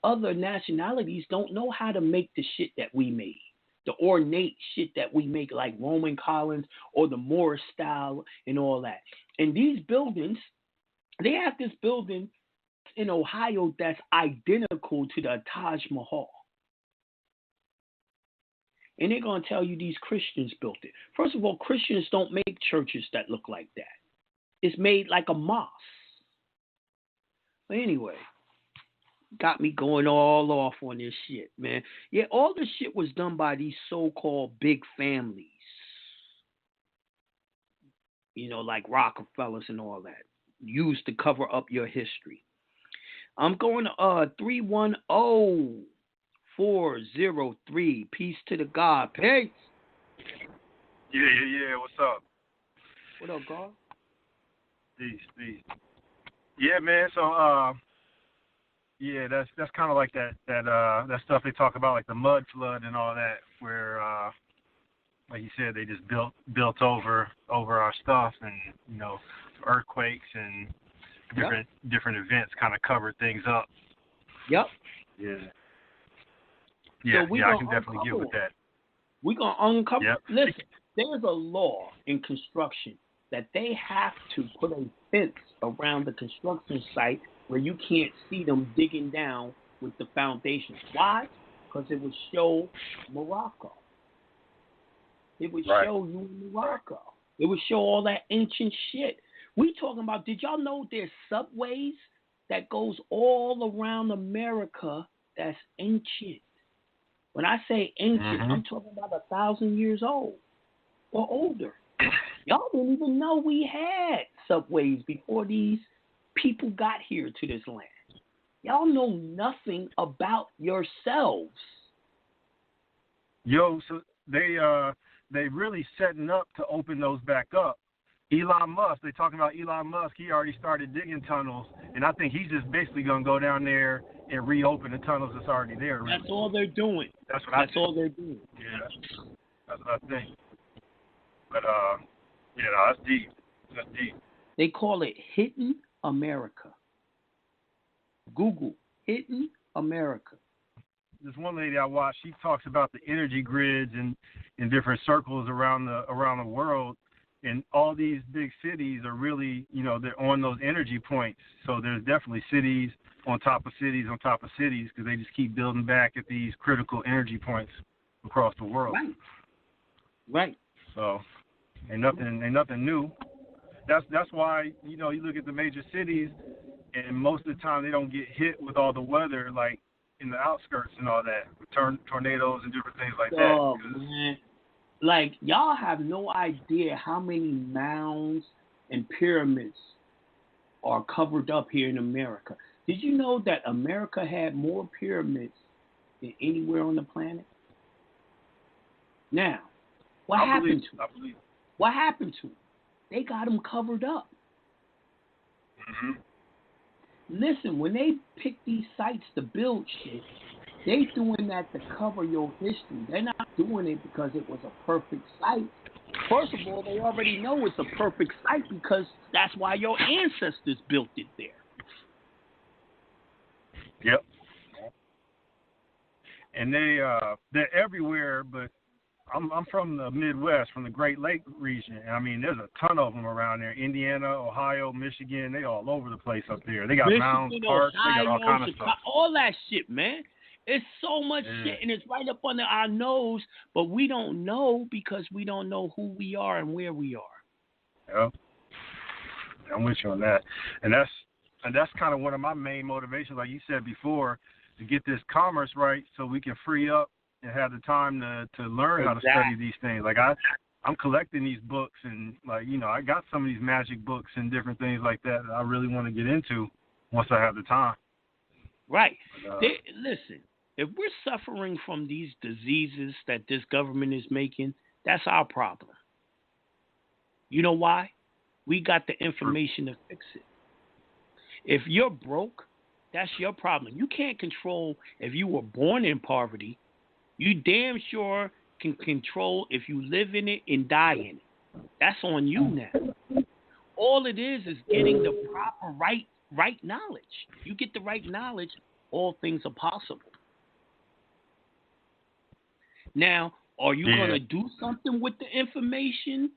other nationalities don't know how to make the shit that we made. The ornate shit that we make, like Roman columns or the Moorish style and all that. And these buildings, they have this building in Ohio that's identical to the Taj Mahal. And they're going to tell you these Christians built it. First of all, Christians don't make churches that look like that. It's made like a mosque. But anyway, got me going all off on this shit, man. Yeah, all this shit was done by these so-called big families. Like Rockefellers and all that. Used to cover up your history. I'm going to 310-403. Peace to the God. Peace. Yeah. What's up? What up, God? Peace. Yeah, man. So, that's kind of like that stuff they talk about, like the mud flood and all that, where, like you said, they just built over our stuff, and earthquakes and different events kind of covered things up. Yep. Yeah. So I can definitely get with that. We're gonna uncover. Yep. Listen, there's a law in construction that they have to put a fence around the construction site where you can't see them digging down with the foundations. Why? Because it would show Morocco. It would show you in Morocco. It would show all that ancient shit. We talking about, did y'all know there's subways that goes all around America that's ancient? When I say ancient, I'm talking about 1,000 years old or older. Y'all didn't even know we had subways before these people got here to this land. Y'all know nothing about yourselves. Yo, so they really setting up to open those back up. Elon Musk, they talking about Elon Musk, he already started digging tunnels, and I think he's just basically going to go down there and reopen the tunnels that's already there. Really. That's all they're doing. That's all they're doing. Yeah, that's what I think. But, that's deep. That's deep. They call it Hidden America. Google Hidden America. this one lady I watch. She talks about the energy grids and in different circles around the world, and all these big cities are really, they're on those energy points. So there's definitely cities on top of cities on top of cities because they just keep building back at these critical energy points across the world. Right. So ain't nothing new. That's why you look at the major cities, and most of the time they don't get hit with all the weather like in the outskirts and all that, with tornadoes and different things like that. Oh man, like y'all have no idea how many mounds and pyramids are covered up here in America. Did you know that America had more pyramids than anywhere on the planet? Now, what happened to them? What happened to them? They got them covered up. Mm-hmm. Listen, when they pick these sites to build shit, they doing that to cover your history. They're not doing it because it was a perfect site. First of all, they already know it's a perfect site because that's why your ancestors built it there. Yep. And they're everywhere, but I'm from the Midwest, from the Great Lake region. I mean, there's a ton of them around there. Indiana, Ohio, Michigan, they all over the place up there. They got Michigan, mounds, parks, Ohio, they got all kinds of stuff. All that shit, man. It's so much shit, and it's right up under our nose, but we don't know because we don't know who we are and where we are. Yep. I'm with you on that. And that's kind of one of my main motivations, like you said before, to get this commerce right so we can free up and have the time to learn how to study these things. Like I'm collecting these books, and I got some of these magic books and different things like that I really want to get into once I have the time. Right. Listen, if we're suffering from these diseases that this government is making, that's our problem. You know why? We got the information to fix it. If you're broke, that's your problem. You can't control if you were born in poverty. You damn sure can control if you live in it and die in it. That's on you now. All it is getting the proper right knowledge. You get the right knowledge, all things are possible. Now, are you going to do something with the information,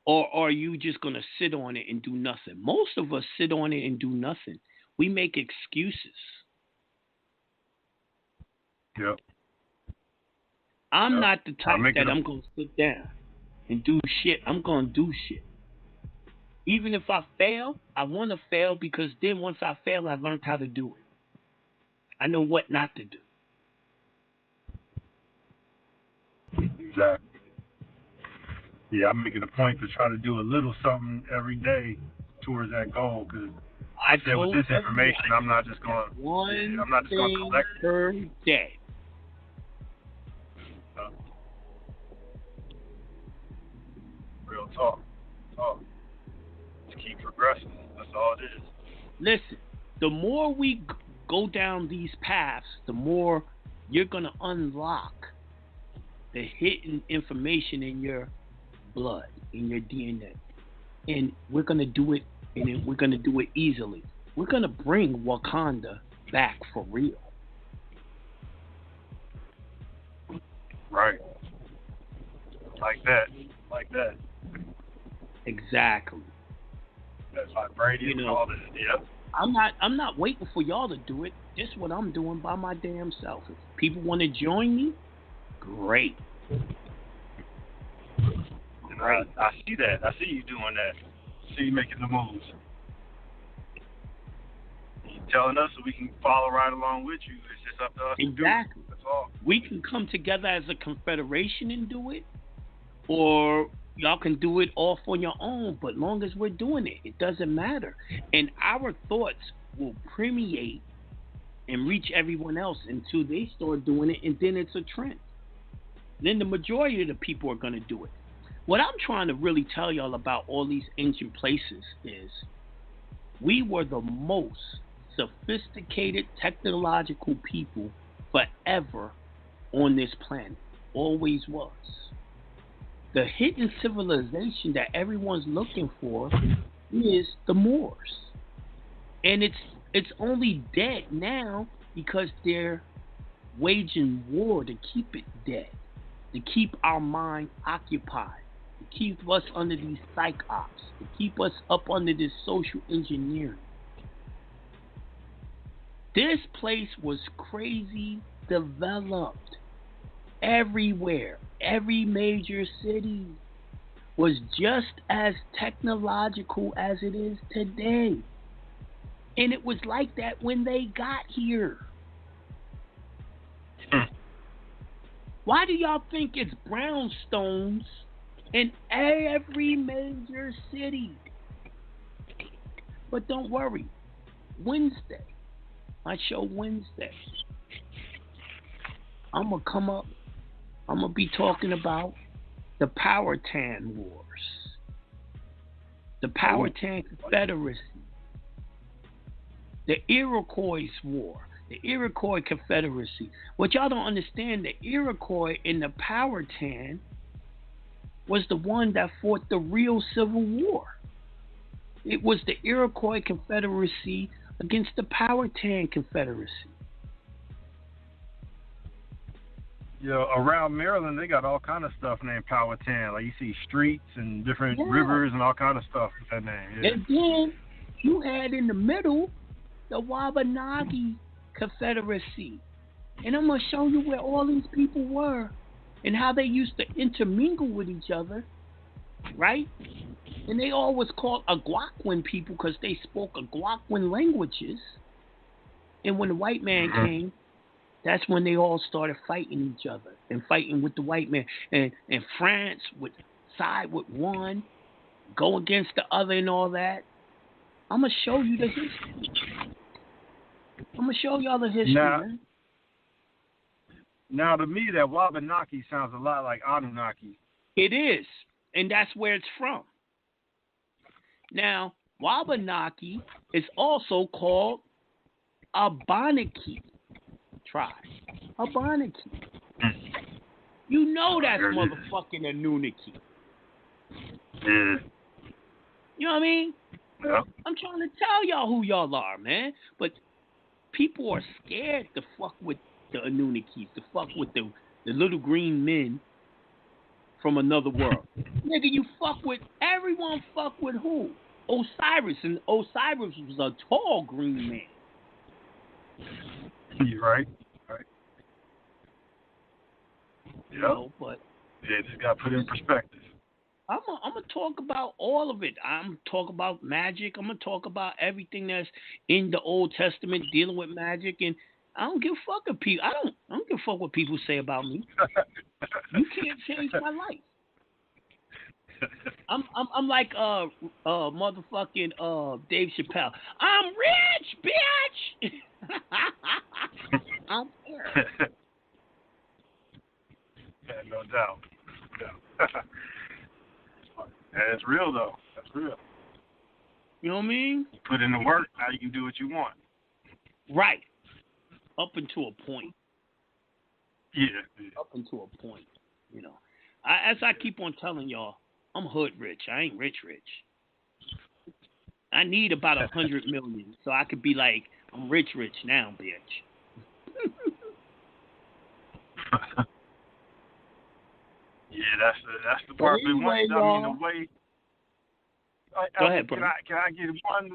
or are you just going to sit on it and do nothing? Most of us sit on it and do nothing. We make excuses. Yep. I'm not the type that I'm going to sit down and do shit. I'm going to do shit. Even if I fail, I want to fail because then once I fail, I learned how to do it. I know what not to do. Exactly. Yeah, I'm making a point to try to do a little something every day towards that goal because with this information, I'm not just going to collect it per day. Real talk. Just keep progressing. That's all it is. Listen, the more we go down these paths, the more you're going to unlock the hidden information in your blood, in your DNA. And we're going to do it, and we're going to do it easily. We're going to bring Wakanda back for real. Right. Like that. Exactly. That's vibranium, all this. Yep. I'm not waiting for y'all to do it. This is what I'm doing by my damn self. If people want to join me, great. I see that. I see you doing that. I see you making the moves. You're telling us so we can follow right along with you. It's just up to us to do it. That's all. We can come together as a confederation and do it, or y'all can do it off on your own. But long as we're doing it, it doesn't matter. And our thoughts will permeate and reach everyone else until they start doing it, and then it's a trend. Then the majority of the people are going to do it. What I'm trying to really tell y'all about all these ancient places is we were the most sophisticated technological people forever on this planet. Always was. The hidden civilization that everyone's looking for is the Moors. And it's only dead now because they're waging war to keep it dead, to keep our mind occupied, to keep us under these psych ops, to keep us up under this social engineering. This place was crazy developed everywhere. Every major city was just as technological as it is today. And it was like that when they got here. Why do y'all think it's brownstones in every major city? But don't worry. Wednesday, my show Wednesday, I'm going to come up. I'm going to be talking about the Powhatan Wars, the Powhatan Confederacy, the Iroquois War, the Iroquois Confederacy. What y'all don't understand, the Iroquois in the Powhatan was the one that fought the real Civil War. It was the Iroquois Confederacy against the Powhatan Confederacy. Around Maryland, they got all kind of stuff named Powhatan. Like you see streets and different rivers and all kind of stuff with that name. Yeah. And then you had in the middle the Wabanaki Confederacy. And I'm going to show you where all these people were and how they used to intermingle with each other, right? And they all was called Algonquin people because they spoke Algonquin languages. And when the white man came, that's when they all started fighting each other and fighting with the white man. And France would side with one, go against the other and all that. I'm going to show you the history. I'm going to show y'all the history, man. Now, to me, that Wabanaki sounds a lot like Anunnaki. It is, and that's where it's from. Now, Wabanaki is also called Abenaki tribe. Abenaki. You know that's motherfucking Anunnaki. Yeah. You know what I mean? Yeah. I'm trying to tell y'all who y'all are, man. But people are scared to fuck with the Anunnakis, to fuck with the little green men from another world. Nigga, you fuck with, everyone fuck with who? Osiris, and Osiris was a tall green man. You're right. You know, but yeah, just got to put it in perspective. I'm gonna talk about all of it. I'm gonna talk about magic. I'm gonna talk about everything that's in the Old Testament dealing with magic, and I don't give a fuck if people. I don't give a fuck what people say about me. You can't change my life. I'm like motherfucking Dave Chappelle. I'm rich, bitch. I'm here. Yeah, no doubt. And it's real though. That's real. You know what I mean? You put in the work, now you can do what you want. Right. Up until a point. Yeah. Up until a point. You know. As I keep on telling y'all, I'm hood rich. I ain't rich. I need about 100 million so I could be like, I'm rich now, bitch. Yeah, that's the part. Anyway, the way. Go ahead, bro. Can I get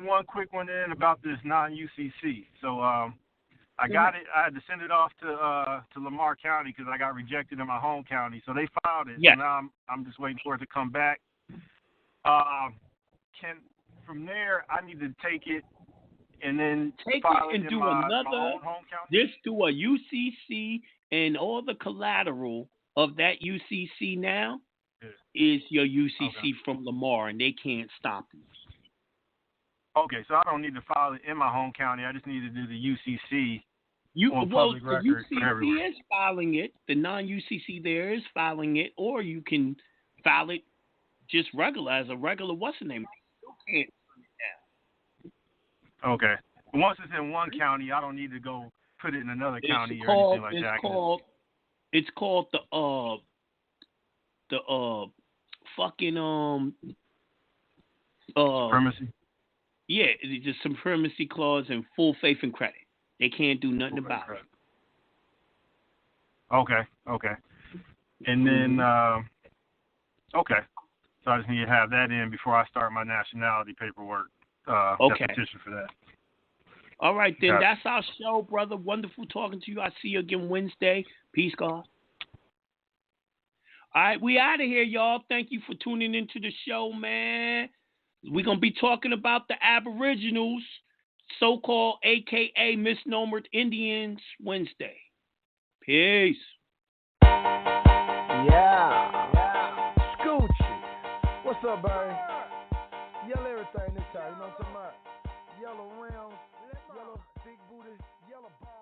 one quick one in about this non-UCC? So I got it. I had to send it off to Lamar County because I got rejected in my home county. So they filed it. Yes. So now I'm just waiting for it to come back. From there I need to take it and then file it and in do my another. own home county. Just do a UCC, and all the collateral of that UCC now is your UCC from Lamar, and they can't stop you. Okay, so I don't need to file it in my home county. I just need to do the UCC on public record for everyone. The UCC is filing it. The non-UCC there is filing it, or you can file it just regular as a regular what's-the-name. You can't turn it down. Okay. Once it's in one county, I don't need to go put it in another county or anything like that. It's called the fucking supremacy. Yeah, it's the supremacy clause and full faith and credit. They can't do nothing about it. Okay. And then, okay. So I just need to have that in before I start my nationality paperwork. Okay. Petition for that. All right, then. Okay. That's our show, brother. Wonderful talking to you. I see you again Wednesday. Peace, God. All right, we out of here, y'all. Thank you for tuning into the show, man. We're going to be talking about the Aboriginals, so-called AKA misnomered Indians, Wednesday. Peace. Yeah. Scoochie. What's up, baby? Yell everything this time, you know what I'm talking about? Yellow rims, yellow big booty, yellow ball.